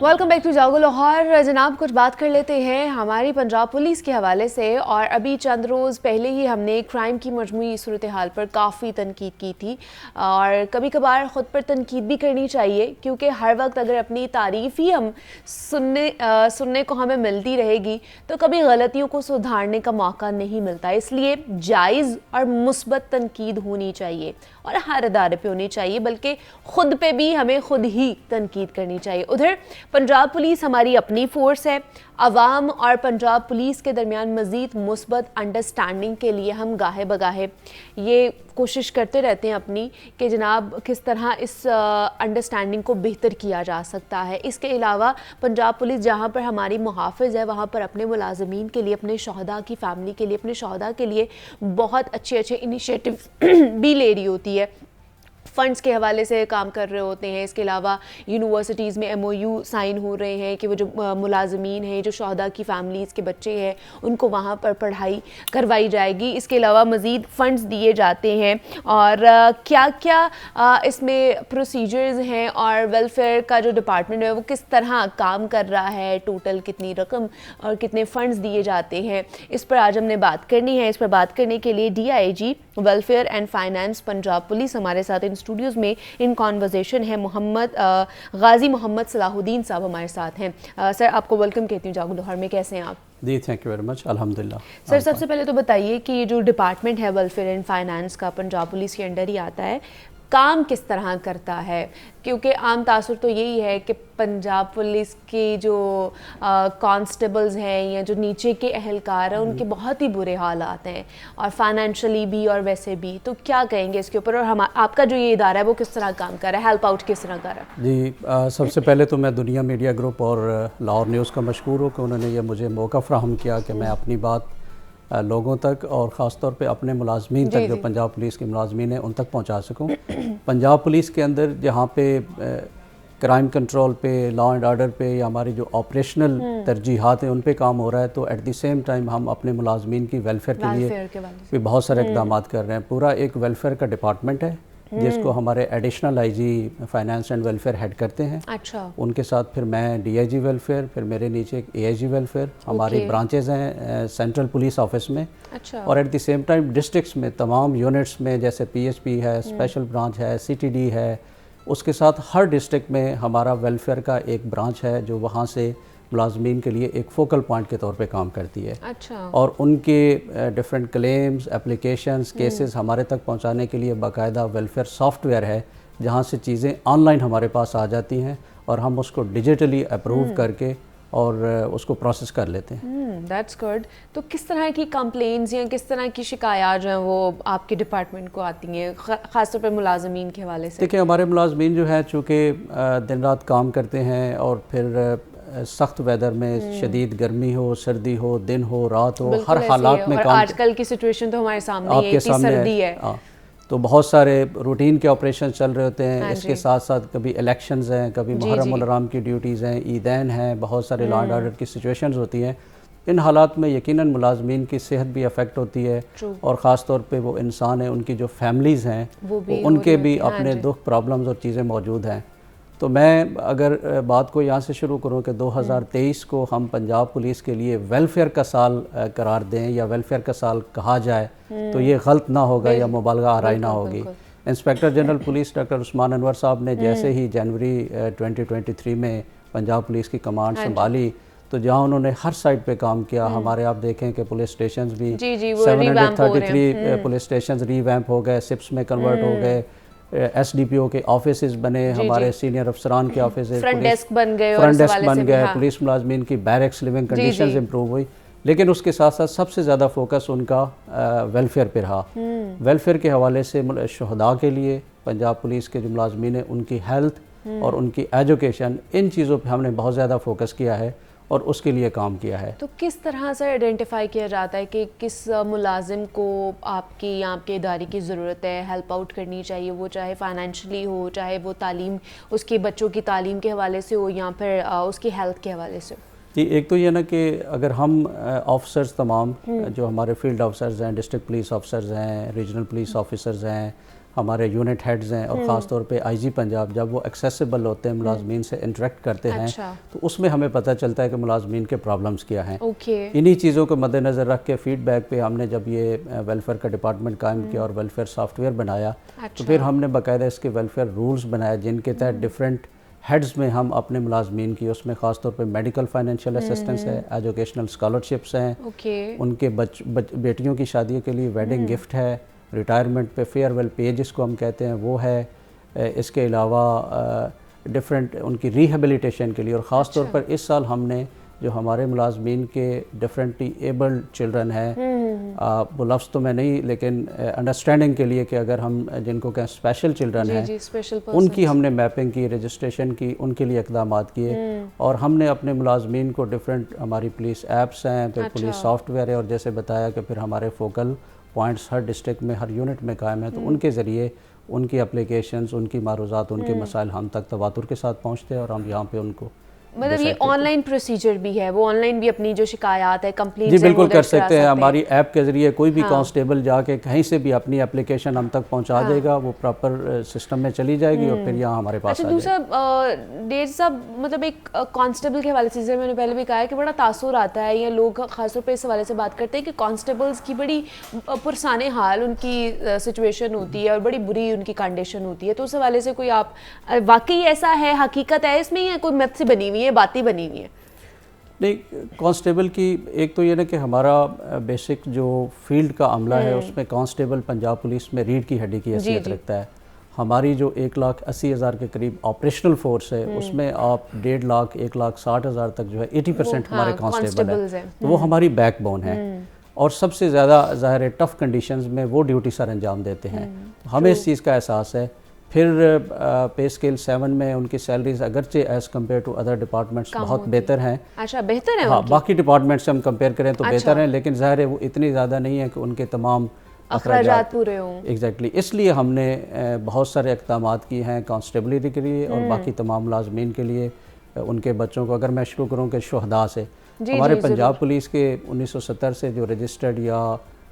S1: वेलकम बैक टू जागो लाहौर। जनाब, कुछ बात कर लेते हैं हमारी पंजाब पुलिस के हवाले से। और अभी चंद रोज़ पहले ही हमने क्राइम की मजमूई सूरत हाल पर काफ़ी तनकीद की थी, और कभी कभार ख़ुद पर तनकीद भी करनी चाहिए, क्योंकि हर वक्त अगर अपनी तारीफ़ ही हम सुनने को हमें मिलती रहेगी तो कभी गलतियों को सुधारने का मौका नहीं मिलता। इसलिए जायज़ और मुस्बत तनकीद होनी चाहिए, और हर अदारे पे होनी चाहिए, बल्कि ख़ुद पे भी हमें ख़ुद ही तनकीद करनी चाहिए। उधर पंजाब पुलिस हमारी अपनी फोर्स है। अवाम और पंजाब पुलिस के दरमियान मज़ीद मुस्बत अंडरस्टैंडिंग के लिए हम गाहे बगाहे ये कोशिश करते रहते हैं अपनी, कि जनाब किस तरह इस अंडरस्टैंडिंग को बेहतर किया जा सकता है। इसके अलावा पंजाब पुलिस जहाँ पर हमारी मुहाफ़िज़ है, वहाँ पर अपने मुलाज़मीन के लिए, अपने शहदा की फ़ैमिली के लिए, अपने शहदा के लिए बहुत अच्छे अच्छे इनिशिएटिव भी ले रही होती है, फ़ंड्स के हवाले से काम कर रहे होते हैं। इसके अलावा यूनिवर्सिटीज़ में MOU साइन हो रहे हैं कि वो जो मुलाज़मीन हैं, जो शहदा की फ़ैमिलीज़ के बच्चे हैं, उनको वहाँ पर पढ़ाई करवाई जाएगी। इसके अलावा मज़ीद फ़ंड्स दिए जाते हैं, और क्या क्या इसमें प्रोसीजर्स हैं, और वेलफेयर का जो डिपार्टमेंट है वो किस तरह काम कर रहा है, टोटल कितनी रकम और कितने फ़ंड्स दिए जाते हैं, इस पर आज हमने बात करनी है। इस पर बात करने के लिए DIG welfare and finance Punjab police हमारे साथ इन स्टूडियोज़ में इन कॉन्वर्जेशन है। गाजी मोहम्मद सलाहुद्दीन साहब हमारे साथ हैं। सर, आपको वेलकम कहती हूँ जागो लाहौर में। कैसे हैं आप?
S3: जी, थैंक यू वेरी मच, अल्हम्दुलिल्लाह।
S1: सर, सबसे पहले तो बताइए कि ये जो डिपार्टमेंट है वेलफेयर एंड फाइनेंस का, पंजाब पुलिस के अंडर ही आता है, काम किस तरह करता है? क्योंकि आम तासुर तो यही है कि पंजाब पुलिस के जो कांस्टेबल्स हैं या जो नीचे के अहलकार हैं, उनके बहुत ही बुरे हालात हैं, और फाइनेंशियली भी और वैसे भी। तो क्या कहेंगे इसके ऊपर, और आपका जो ये इदारा है वो किस तरह काम कर रहा है, हेल्प आउट किस तरह कर रहा है?
S3: जी, सबसे पहले तो मैं दुनिया मीडिया ग्रुप और लाहौर न्यूज़ का मशकूर हूँ कि उन्होंने ये मुझे मौका फ़राहम किया कि मैं अपनी बात लोगों तक, और ख़ास तौर पे अपने मुलाजमीन तक, जो पंजाब पुलिस के मुलाजमीन हैं, उन तक पहुंचा सकूं। पंजाब पुलिस के अंदर जहां पे क्राइम कंट्रोल पे, लॉ एंड ऑर्डर पे, या हमारी जो ऑपरेशनल तरजीहात हैं उन पे काम हो रहा है, तो एट द सेम टाइम हम अपने मुलाजमीन की वेलफेयर के लिए भी बहुत सारे इक़दाम कर रहे हैं। पूरा एक वेलफेयर का डिपार्टमेंट है जिसको हमारे additional IG finance and welfare head करते हैं।
S1: अच्छा।
S3: उनके साथ फिर मैं DIG वेलफेयर, फिर मेरे नीचे एक AIG वेलफेयर, हमारी ब्रांचेज़ हैं सेंट्रल पुलिस ऑफिस में।
S1: अच्छा।
S3: और at the same time districts में तमाम यूनिट्स में, जैसे PHP है, स्पेशल ब्रांच है, CTD है, उसके साथ हर डिस्ट्रिक्ट में हमारा वेलफेयर का एक ब्रांच है जो वहाँ से मुलाजमीन के लिए एक फोकल पॉइंट के तौर पे काम करती है।
S1: अच्छा।
S3: और उनके डिफरेंट क्लेम्स, एप्लीकेशंस, केसेस हमारे तक पहुंचाने के लिए बाकायदा वेलफेयर सॉफ्टवेयर है, जहां से चीज़ें ऑनलाइन हमारे पास आ जाती हैं और हम उसको डिजिटली अप्रूव करके और उसको प्रोसेस कर लेते हैं।
S1: That's good. तो किस तरह की कंप्लेंट्स या किस तरह की शिकायत जो हैं वो आपके डिपार्टमेंट को आती हैं, ख़ासतौर पर मुलाजमीन के हवाले से?
S3: देखिए, हमारे मुलाजमीन जो हैं चूँकि दिन रात काम करते हैं और फिर सख्त वेदर में शदीद गर्मी हो, सर्दी हो, दिन हो, रात हो, हर हालात में काम।
S1: आजकल की सिचुएशन तो हमारे सामने है,
S3: आपके सामने
S1: सर्दी है।
S3: तो बहुत सारे रूटीन के ऑपरेशन चल रहे होते हैं। इसके साथ साथ कभी इलेक्शंस हैं, कभी मुहर्रम उल हराम की ड्यूटीज़ हैं, ईदैन हैं, बहुत सारे लॉ एंड ऑर्डर की सिचुएशंस होती हैं। इन हालात में यकीनन मुलाजमीन की सेहत भी अफेक्ट होती है और ख़ास तौर पे वो इंसान है, उनकी जो फैमिलीज़ हैं उनके भी अपने दुख, प्रॉब्लम्स और चीज़ें मौजूद हैं। तो मैं अगर बात को यहाँ से शुरू करूँ कि 2023 को हम पंजाब पुलिस के लिए वेलफेयर का साल करार दें या वेलफेयर का साल कहा जाए तो ये गलत ना होगा या मुबालगा आराई ना होगी। Inspector general police doctor Usman Anwar साहब ने जैसे ही जनवरी 2023 में पंजाब पुलिस की कमांड संभाली तो जहाँ उन्होंने हर साइड पे काम किया, हमारे आप देखें कि पुलिस स्टेशन भी 733 पुलिस स्टेशन रीवैम्प हो गए, सिप्स में कन्वर्ट हो गए, SDPO के ऑफिस बने, हमारे सीनियर अफसरान के ऑफिस,
S1: फ्रंट डेस्क बन गए,
S3: पुलिस मुलाजमीन की बैरक्स लिविंग कंडीशंस इंप्रूव हुई। लेकिन उसके साथ साथ सबसे ज़्यादा फोकस उनका वेलफेयर पे रहा। वेलफेयर के हवाले से शहदा के लिए पंजाब पुलिस के जो मुलाजमीन हैं उनकी हेल्थ और उनकी एजुकेशन, इन चीज़ों पे हमने बहुत ज़्यादा फोकस किया है और उसके लिए काम किया है।
S1: तो किस तरह से आइडेंटिफाई किया जाता है कि किस मुलाजिम को आपकी या आपके इदारे की ज़रूरत है, हेल्प आउट करनी चाहिए, वो चाहे फाइनेंशियली हो, चाहे वो तालीम, उसके बच्चों की तालीम के हवाले से हो या फिर उसकी हेल्थ के हवाले से हो?
S3: जी, एक तो ये ना कि अगर हम ऑफिसर्स तमाम जो हमारे फील्ड ऑफिसर्स हैं, डिस्ट्रिक्ट पुलिस ऑफिसर्स हैं, रीजनल पुलिस ऑफिसर्स हैं, हमारे यूनिट हेड्स हैं और ख़ास तौर पे IG पंजाब, जब वो एक्सेसिबल होते हैं, मुलाजमीन से इंटरेक्ट करते हैं तो उसमें हमें पता चलता है कि मुलाजमीन के प्रॉब्लम्स क्या हैं। इन्हीं चीज़ों को मद्देनज़र रख के फीडबैक पे हमने जब ये वेलफेयर का डिपार्टमेंट कायम किया और वेलफेयर सॉफ्टवेयर बनाया तो फिर हमने बाकायदा इसके वेलफेयर रूल्स बनाए जिनके तहत डिफरेंट हेड्स में हम अपने मुलाजमीन की, उसमें ख़ास तौर पे मेडिकल फाइनेंशियल असिस्टेंस है, एजुकेशनल स्कॉलरशिप्स हैं, उनके बेटियों की शादी के लिए वेडिंग गिफ्ट है, रिटायरमेंट पे फेयरवेल पे जिसको हम कहते हैं वो है, इसके अलावा डिफरेंट उनकी रिहेबिलिटेशन के लिए। और ख़ास तौर पर इस साल हमने जो हमारे मुलाजमीन के डिफरेंटली एबल्ड चिल्ड्रन हैं, वो लफ्ज़ तो मैं नहीं, लेकिन अंडरस्टैंडिंग के लिए कि अगर हम जिनको कहें स्पेशल चिल्ड्रन हैं उनकी हमने मैपिंग की, रजिस्ट्रेशन की, उनके लिए इक़दाम किए। और हमने अपने मुलाजमीन को डिफरेंट, हमारी पुलिस ऐप्स हैं, फिर पुलिस सॉफ्टवेयर है और जैसे बताया कि फिर हमारे फोकल पॉइंट्स हर डिस्ट्रिक्ट में, हर यूनिट में कायम है, तो उनके ज़रिए उनकी एप्लीकेशंस, उनकी मारूज़ात, उनके मसाइल हम तक तवातुर के साथ पहुँचते हैं और हम यहाँ पे उनको
S1: मतलब ये ऑनलाइन प्रोसीजर भी है, वो ऑनलाइन भी अपनी जो शिकायत है, कंप्लेंट्स
S3: जी बिल्कुल कर सकते हैं। हमारी ऐप के ज़रिए कोई भी कांस्टेबल जाके कहीं से भी अपनी एप्लीकेशन हम तक पहुंचा देगा, वो प्रॉपर सिस्टम में चली जाएगी और फिर यहाँ हमारे पास।
S1: अच्छा, दूसरा डेढ़ साहब, मतलब एक कांस्टेबल के हवाले से जैसे मैंने पहले भी कहा है कि बड़ा तासुर आता है, या लोग खासतौर पर इस हवाले से बात करते हैं कि कांस्टेबल्स की बड़ी पुरसाने हाल उनकी सिचुएशन होती है और बड़ी बुरी उनकी कंडीशन होती है। तो उस हवाले से कोई आप वाकई ऐसा है, हकीकत है इसमें, या कोई मैथ से बनी हुई है, बातें बनी हुई है?
S3: नहीं, कांस्टेबल की एक तो ये ना कि हमारा बेसिक जो फील्ड का अमला है उसमें कांस्टेबल पंजाब पुलिस में रीढ़ की हड्डी की हैसियत रखता है। हमारी जो 1,80,000 के करीब ऑपरेशनल फोर्स है उसमें आप 1.5 लाख 1,60,000 तक जो है 80% हमारे कांस्टेबल है, तो वो हमारी बैकबोन है और सबसे ज़्यादा ज़ाहिर है टफ़ कंडीशंस में वो ड्यूटी सर अंजाम देते हैं। हमें इस चीज़ का एहसास है। फिर पे स्केल 7 में उनकी सैलरीज अगरचे as compared to other departments बहुत बेहतर हैं।
S1: अच्छा, बेहतर है?
S3: हाँ, बाकी डिपार्टमेंट से हम कंपेयर करें तो बेहतर हैं, लेकिन ज़ाहिर है वो इतनी ज़्यादा नहीं है कि उनके तमाम
S1: अखराजात पूरे हों।
S3: एग्जैक्टली, इसलिए हमने बहुत सारे इक़दाम किए हैं कांस्टेबलरी के लिए और बाकी तमाम मुलाजमीन के लिए, उनके बच्चों को। अगर मैं शुरू करूँ कि शहदा से, हमारे पंजाब पुलिस के 1970 से जो रजिस्टर्ड या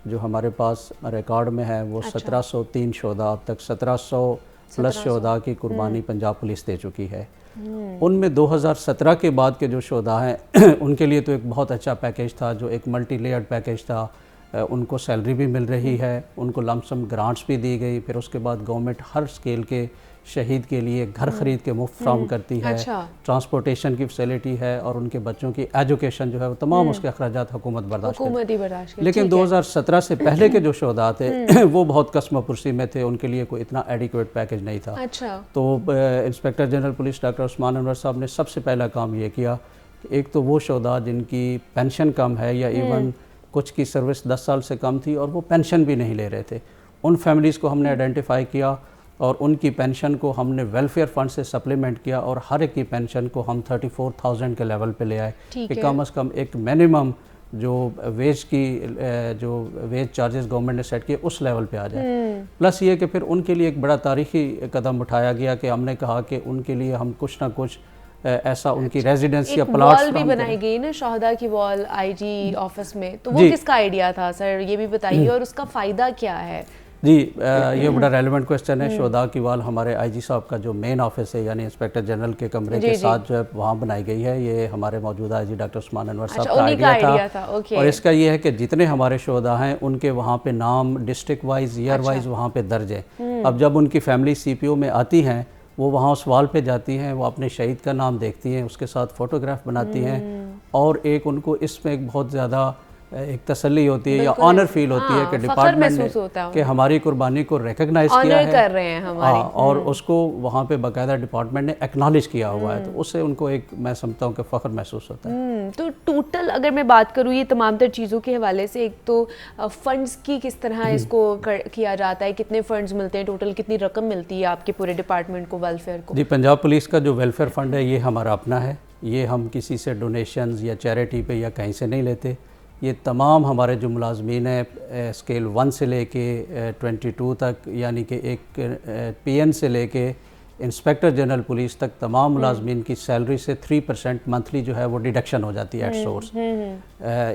S3: जो हमारे पास रिकॉर्ड में है वो 1703 शहदा, अब तक 1700 प्लस शहदा की कुर्बानी पंजाब पुलिस दे चुकी है। उनमें 2017 के बाद के जो शहदा हैं उनके लिए तो एक बहुत अच्छा पैकेज था, जो एक मल्टी लेयर्ड पैकेज था। उनको सैलरी भी मिल रही है, उनको लमसम ग्रांट्स भी दी गई। फिर उसके बाद गवर्नमेंट हर स्केल के शहीद के लिए घर खरीद के मुफ्त फ्राहम करती है, ट्रांसपोर्टेशन की फैसिलिटी है और उनके बच्चों की एजुकेशन जो है वो तमाम उसके अखराजात हुकूमत बर्दाश्त करती है। लेकिन 2017 से पहले के जो शहदा थे वो बहुत कस्मपुरसी में थे, उनके लिए कोई इतना एडिक्वेट पैकेज नहीं था। तो inspector general police doctor Usman Anwar साहब ने सबसे पहला काम ये किया एक तो वो शोधा जिनकी पेंशन कम है या इवन कुछ की सर्विस 10 साल से कम थी और वो पेंशन भी नहीं ले रहे थे, उन फैमिलीज़ को हमने आइडेंटिफाई किया और उनकी पेंशन को हमने वेलफेयर फंड से सप्लीमेंट किया और हर एक की पेंशन को हम 34,000 के लेवल पे ले आए कि कम से कम एक मिनिमम जो वेज चार्जेस गवर्नमेंट ने सेट किए उस लेवल पे आ जाए। प्लस ये कि फिर उनके लिए एक बड़ा तारीखी कदम उठाया गया कि हमने कहा कि उनके लिए हम कुछ ना कुछ ऐसा उनकी रेजिडेंस या प्लॉट्स
S1: वॉल भी बनाई गई ना शोहदा की वॉल आईजी ऑफिस में, तो वो किसका आइडिया था सर, ये भी बताइए, और उसका फ़ायदा क्या है?
S3: जी, ये बड़ा रेलेवेंट क्वेश्चन है। शोहदा की वाल हमारे आईजी साहब का जो मेन ऑफिस है यानी इंस्पेक्टर जनरल के कमरे के साथ जो है वहाँ बनाई गई है। ये हमारे मौजूदा आईजी डॉक्टर उस्मान अनवर साहब का आइडिया था। और इसका ये है कि जितने हमारे शोहदा हैं उनके वहाँ पे नाम डिस्ट्रिक्ट वाइज ईयर वाइज वहाँ पे दर्ज है। अब जब उनकी फैमिली CPO में आती हैं, वो वहाँ उस वाल पे जाती हैं, वो अपने शहीद का नाम देखती हैं, उसके साथ फ़ोटोग्राफ बनाती हैं और एक उनको इसमें एक बहुत ज़्यादा एक तसल्ली होती है या ऑनर फील होती है कि डिपार्टमेंट ने कि हमारी कुर्बानी को रिकग्नाइज किया है,
S1: कर रहे हैं हमारी।
S3: और उसको वहाँ पे बाकायदा डिपार्टमेंट ने एक्नॉलेज किया हुआ है, तो उससे उनको एक मैं समझता हूँ कि फ़ख्र महसूस होता है।
S1: तो टोटल अगर मैं बात करूँ ये तमाम तर चीज़ों के हवाले से, एक तो फंड्स की किस तरह इसको किया जाता है, कितने फंड्स मिलते हैं, टोटल कितनी रकम मिलती है आपके पूरे डिपार्टमेंट को, वेलफेयर को?
S3: जी, पंजाब पुलिस का जो वेलफेयर फ़ंड है ये हमारा अपना है, ये हम किसी से डोनेशंस या चैरिटी पे या कहीं से नहीं लेते। ये तमाम हमारे जो मुलाजमीन हैं स्केल 1 से लेके 22 तक, यानी कि एक PN से लेके इंस्पेक्टर जनरल पुलिस तक तमाम मुलाजमीन की सैलरी से 3% मंथली जो है वो डिडक्शन हो जाती है एट सोर्स।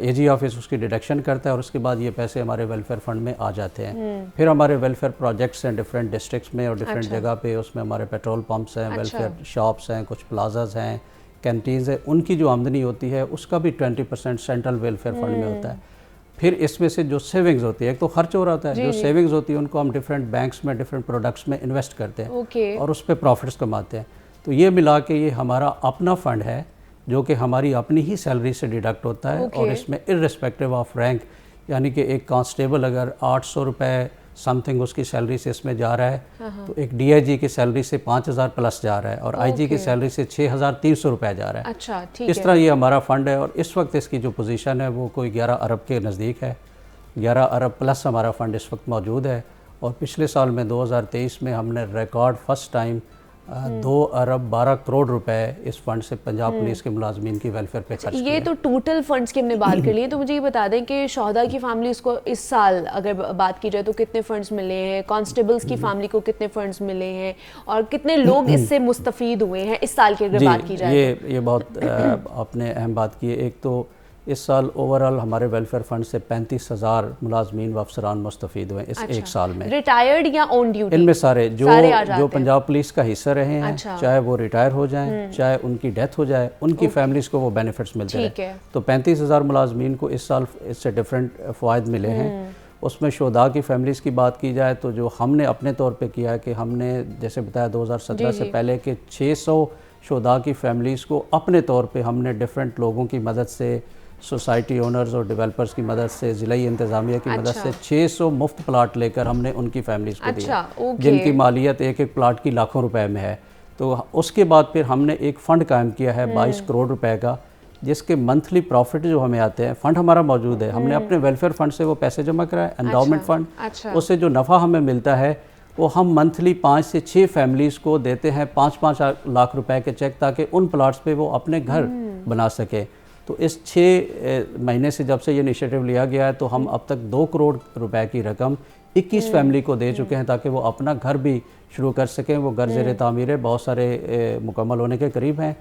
S3: AG ऑफिस उसकी डिडक्शन करता है और उसके बाद ये पैसे हमारे वेलफेयर फंड में आ जाते हैं। फिर हमारे वेलफेयर प्रोजेक्ट्स हैं डिफरेंट डिस्ट्रिक्ट्स में और डिफरेंट जगह पे, उसमें हमारे पेट्रोल पंप्स हैं, वेलफेयर शॉप्स हैं, कुछ प्लाजाज हैं, कैंटीन्स है, उनकी जो आमदनी होती है उसका भी 20% सेंट्रल वेलफेयर फंड में होता है। फिर इसमें से जो सेविंग्स होती है, एक तो खर्च हो रहा होता है, जो सेविंग्स होती है उनको हम डिफरेंट बैंक्स में डिफरेंट प्रोडक्ट्स में इन्वेस्ट करते हैं और उस पर प्रॉफिट्स कमाते हैं। तो ये मिला के ये हमारा अपना फ़ंड है जो कि हमारी अपनी ही सैलरी से डिडक्ट होता है और इसमें इर्रेस्पेक्टिव ऑफ रैंक, यानी कि एक कांस्टेबल अगर 800 रुपये समथिंग उसकी सैलरी से इसमें जा रहा है तो एक DIG की सैलरी से 5,000 प्लस जा रहा है और IG की सैलरी से 6,300 रुपये जा रहा है।
S1: अच्छा, ठीक
S3: इस तरह ये हमारा फ़ंड है और इस वक्त इसकी जो पोजीशन है वो कोई 11 अरब के नज़दीक है। 11 अरब प्लस हमारा फ़ंड इस वक्त मौजूद है और पिछले साल में 2023 में हमने रिकॉर्ड फर्स्ट टाइम 2 अरब 12 करोड़ रुपए इस फंड से पंजाब पुलिस के मुलाजमीन की वेलफेयर पे खर्च किए।
S1: ये तो टोटल फंड्स की हमने बात कर ली है, तो मुझे ये बता दें कि शोहदा की फैमिलीज को इस साल अगर बात की जाए तो कितने फंड्स मिले हैं, कांस्टेबल्स की फैमिली को कितने फंड्स मिले हैं और कितने लोग इससे मुस्तफीद हुए हैं इस साल की अगर बात की जाए?
S3: ये बहुत आपने अहम बात की है। एक तो इस साल ओवरऑल हमारे वेलफेयर फंड से 35,000 मुलाजमीन व अफसरान मुस्तफीद हुए इस एक साल में।
S1: रिटायर्ड या ऑन ड्यूटी?
S3: इनमें सारे जो पंजाब पुलिस का हिस्सा रहे हैं, चाहे वो रिटायर हो जाएं, चाहे उनकी डेथ हो जाए, उनकी फैमिलीज़ को वो बेनिफिट्स मिलते हैं। तो 35,000 मुलाजमीन को इस साल इससे डिफरेंट फ़वाइद मिले हैं। उसमें शोहदा की फैमिलीज़ की बात की जाए तो जो हमने अपने तौर पे किया है कि हमने जैसे बताया 2017 से पहले के 600 शोहदा की फैमिलीज़ को अपने तौर पे हमने डिफरेंट लोगों की मदद से, सोसाइटी ओनर्स और डेवलपर्स की मदद से, ज़िलाई इंतज़ामिया की मदद से 600 मुफ्त प्लाट लेकर हमने उनकी फैमिलीज़ को दिया, जिनकी मालियत एक एक प्लाट की लाखों रुपए में है। तो उसके बाद फिर हमने एक फ़ंड कायम किया है 22 करोड़ रुपए का, जिसके मंथली प्रॉफिट जो हमें आते हैं, फ़ंड हमारा मौजूद है, हमने अपने वेलफेयर फ़ंड से वो पैसे जमा कराए, एंडाउमेंट फ़ंड, उससे जो नफ़ा हमें मिलता है वो हम मंथली 5 से 6 फैमिलीज़ को देते हैं 5-5 लाख रुपए के चेक, ताकि उन प्लाट्स पे वो अपने घर बना सके। तो इस 6 महीने से जब से ये इनिशिएटिव लिया गया है तो हम अब तक 2 करोड़ रुपए की रकम 21 फैमिली को दे चुके हैं, ताकि वो अपना घर भी शुरू कर सकें। वो घर ज़ेरे तामीर है, बहुत सारे मुकम्मल होने के करीब हैं।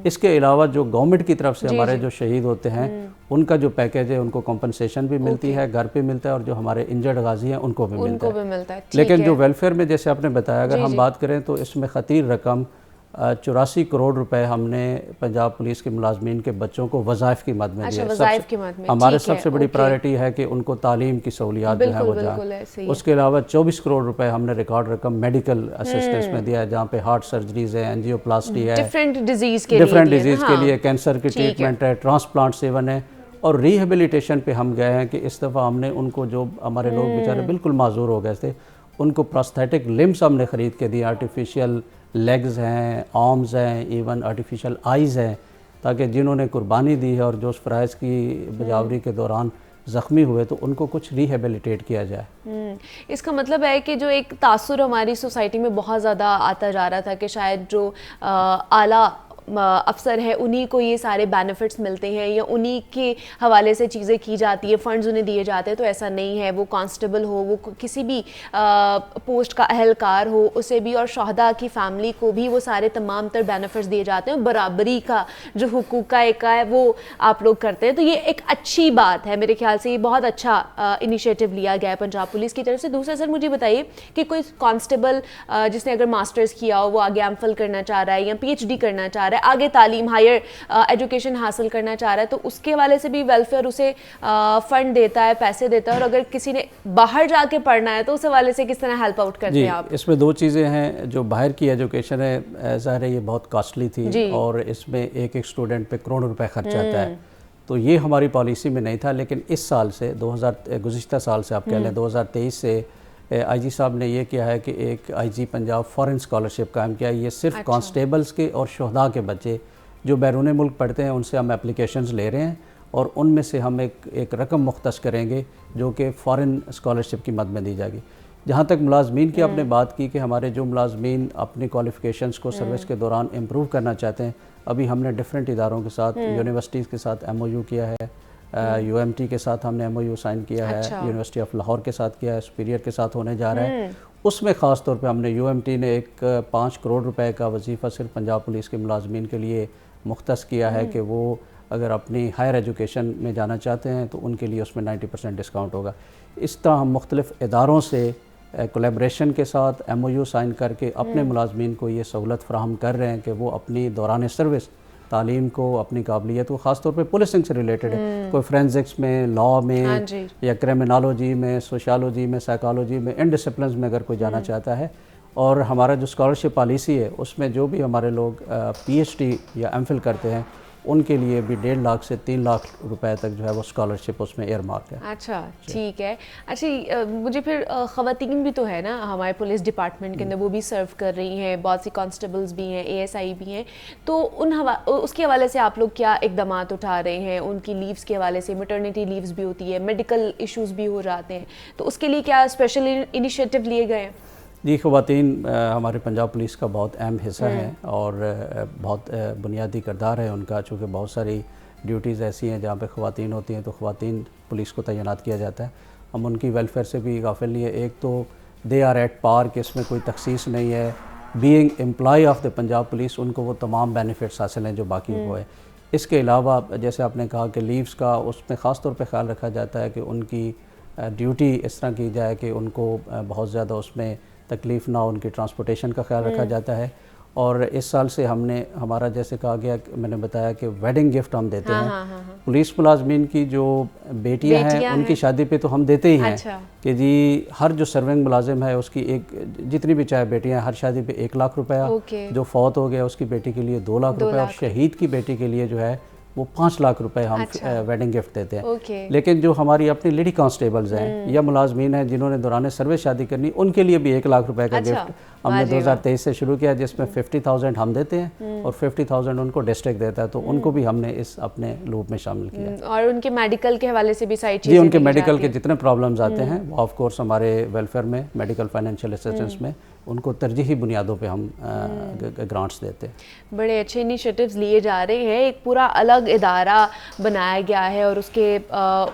S3: इसके अलावा जो गवर्नमेंट की तरफ से हमारे जो शहीद होते हैं उनका जो पैकेज है, उनको कॉम्पनसेशन भी मिलती है, घर पे मिलता है, और जो हमारे इंजर्ड गाजी हैं उनको भी मिलता है। लेकिन जो वेलफेयर में जैसे आपने बताया, अगर हम बात करें तो इसमें ख़तीर रकम 84 करोड़ रुपए हमने पंजाब पुलिस के मुलाजमीन के बच्चों को वज़ाइफ की मद में दिया। हमारे सबसे बड़ी प्रायोरिटी है कि उनको तालीम की सहूलियात जो है वो जाए। उसके अलावा 24 करोड़ रुपए हमने रिकॉर्ड रकम मेडिकल असिस्टेंस में दिया है, जहाँ पे हार्ट सर्जरीज है, एंजियोप्लास्टी है, डिफरेंट डिजीज़ के लिए कैंसर की ट्रीटमेंट है, ट्रांसप्लांट सेवन है, और रिहेबिलिटेशन पे हम गए हैं कि इस दफ़ा हमने उनको, जो हमारे लोग बेचारे बिल्कुल माजूर हो गए थे, उनको प्रोस्थेटिक लिम्स हमने ख़रीद के दिए, आर्टिफिशियल लेग्स हैं, आर्म्स हैं, इवन आर्टिफिशियल आइज़ हैं, ताकि जिन्होंने कुर्बानी दी है और जो उस फ़राइज़ की बजावरी के दौरान ज़ख्मी हुए तो उनको कुछ रिहेबिलिटेट किया जाए।
S1: इसका मतलब है कि जो एक तासुर हमारी सोसाइटी में बहुत ज़्यादा आता जा रहा था कि शायद जो आला अफसर है उन्हीं को ये सारे बेनिफिट्स मिलते हैं या उन्हीं के हवाले से चीज़ें की जाती है, फंड्स उन्हें दिए जाते हैं, तो ऐसा नहीं है। वो कांस्टेबल हो, वो किसी भी पोस्ट का अहलकार हो, उसे भी, और शहदा की फैमिली को भी वो सारे तमाम तर बेनिफिट्स दिए जाते हैं। बराबरी का जो हुकूक का एक है वो आप लोग करते हैं, तो ये एक अच्छी बात है। मेरे ख्याल से ये बहुत अच्छा इनिशिएटिव लिया गया है पंजाब पुलिस की तरफ से। दूसरा सर मुझे बताइए कि कोई कांस्टेबल जिसने अगर मास्टर्स किया हो, वो आगे एमफिल करना चाह रहा है या PhD करना चाह रहा है, आगे तालीम हायर एजुकेशन हासिल करना चाह रहा है, तो उसके वाले से भी वेलफेयर उसे फंड देता है, पैसे देता है। और अगर किसी ने बाहर जाके पढ़ना है तो उस हवाले से किस तरह हेल्प आउट करते हैं आप?
S3: इसमें दो चीज़ें हैं। जो बाहर की एजुकेशन है ज़ाहिर है ये बहुत कॉस्टली थी और इसमें एक एक स्टूडेंट पे करोड़ों रुपए खर्च आता है, तो ये हमारी पॉलिसी में नहीं था। लेकिन इस साल से गुज़िश्ता साल से आप कह लें 2023 से IG साहब ने ये किया है कि एक IG पंजाब फॉरेन स्कॉलरशिप कायम किया है। ये सिर्फ कांस्टेबल्स के और शहदा के बच्चे जो बैरून मुल्क पढ़ते हैं उनसे हम एप्लीकेशंस ले रहे हैं और उनमें से हम एक रकम मुख्तस करेंगे जो कि फ़ॉरेन स्कॉलरशिप की मद में दी जाएगी। जहाँ तक मुलाजमीन की आपने बात की कि हमारे जो मुलाजमीन अपनी क्वालिफ़िकेशंस को सर्विस के दौरान इम्प्रूव करना चाहते हैं, अभी हमने डिफरेंट इदारों के साथ, यूनिवर्सिटीज़ के साथ MOU किया है, UMT के साथ हमने MOU साइन किया है, यूनिवर्सिटी ऑफ लाहौर के साथ किया है, सुपीरियर के साथ होने जा रहा है। उसमें ख़ास तौर पे हमने UMT ने एक 5 करोड़ रुपए का वजीफ़ा सिर्फ पंजाब पुलिस के मुलाजमीन के लिए मुख्तस किया है कि वो अगर अपनी हायर एजुकेशन में जाना चाहते हैं तो उनके लिए उसमें 90% डिस्काउंट होगा। इस तरह हम मुख्तलिफ़ इदारों से कोलैबोरेशन के साथ MOU साइन करके अपने मुलाजमीन को ये सहूलत फ़राहम कर रहे हैं कि वो अपनी दौरान सर्विस तालीम को, अपनी काबिलियत को, ख़ास तौर पे पुलिसिंग से रिलेटेड है, कोई फोरेंसिक्स में, लॉ में या क्रिमिनोलॉजी में, सोशियोलॉजी में, साइकोलॉजी में, इन डिसिप्लिन्स में अगर कोई जाना चाहता है। और हमारा जो स्कॉलरशिप पॉलिसी है उसमें जो भी हमारे लोग PhD या MPhil करते हैं उनके लिए भी 1.5 लाख से 3 लाख रुपए तक जो है वो स्कॉलरशिप उसमें एयरमार्क है।
S1: अच्छा, ठीक है। अच्छा, मुझे फिर ख़वातीन भी तो है ना हमारे पुलिस डिपार्टमेंट के अंदर, वो भी सर्व कर रही हैं, बहुत सी कांस्टेबल्स भी हैं, ASI भी हैं, तो उसके हवाले से आप लोग क्या इक़दामात उठा रहे हैं? उनकी लीव्स के हवाले से, मैटरनिटी लीव्स भी होती है, मेडिकल इशूज़ भी हो जाते हैं, तो उसके लिए क्या स्पेशल इनिशिएटिव लिए गए हैं?
S3: जी, ख़वातीन हमारे पंजाब पुलिस का बहुत अहम हिस्सा है और बहुत बुनियादी किरदार है उनका, चूँकि बहुत सारी ड्यूटीज़ ऐसी हैं जहाँ पे ख़वातीन होती हैं तो ख़वातीन पुलिस को तैनात किया जाता है। हम उनकी वेलफेयर से भी गाफिल नहीं है। एक तो दे आर एट पार कि इसमें कोई तखसीस नहीं है, being employ of the Punjab police उनको वो तमाम बेनिफिट्स हासिल हैं जो बाकी वो है। इसके अलावा जैसे आपने कहा कि लीव्स का, उसमें ख़ास तौर पे ख्याल रखा जाता है कि उनकी ड्यूटी इस तरह की जाए कि उनको बहुत ज़्यादा उसमें तकलीफ़ ना हो, उनकी ट्रांसपोर्टेशन का ख्याल रखा जाता है। और इस साल से हमने, हमारा जैसे कहा गया, मैंने बताया कि वेडिंग गिफ्ट हम देते हैं। पुलिस मुलाजमीन की जो बेटियां हैं उनकी शादी पे तो हम देते ही हैं कि जी हर जो सर्विंग मुलाजिम है उसकी एक, जितनी भी चाहे बेटियां हैं, हर शादी पे 1 लाख रुपया, जो फौत हो गया उसकी बेटी के लिए 2 लाख रुपया और शहीद की बेटी के लिए जो है वो 5 लाख रुपए हम वेडिंग गिफ्ट देते हैं। लेकिन जो हमारी अपनी लेडी कांस्टेबल्स हैं या मुलाजमीन हैं जिन्होंने दौरान सर्विस शादी करनी, उनके लिए भी 1 लाख रुपए का गिफ्ट हमने 2023 से शुरू किया, जिसमें 50,000 हम देते हैं और 50,000 उनको डिस्ट्रिक्ट देता है, तो उनको भी हमने इस अपने लूप में शामिल किया।
S1: और उनके मेडिकल के हवाले से भी सारी चीज़ें,
S3: जी उनके मेडिकल के जितने प्रॉब्लम्स आते हैं वो ऑफ कोर्स हमारे वेलफेयर में, मेडिकल फाइनेंशियल असिस्टेंस में उनको तरजीही बुनियादों पे हम ग्रांट्स देते हैं।
S1: बड़े अच्छे इनिशिएटिव्स लिए जा रहे हैं, एक पूरा अलग इदारा बनाया गया है और उसके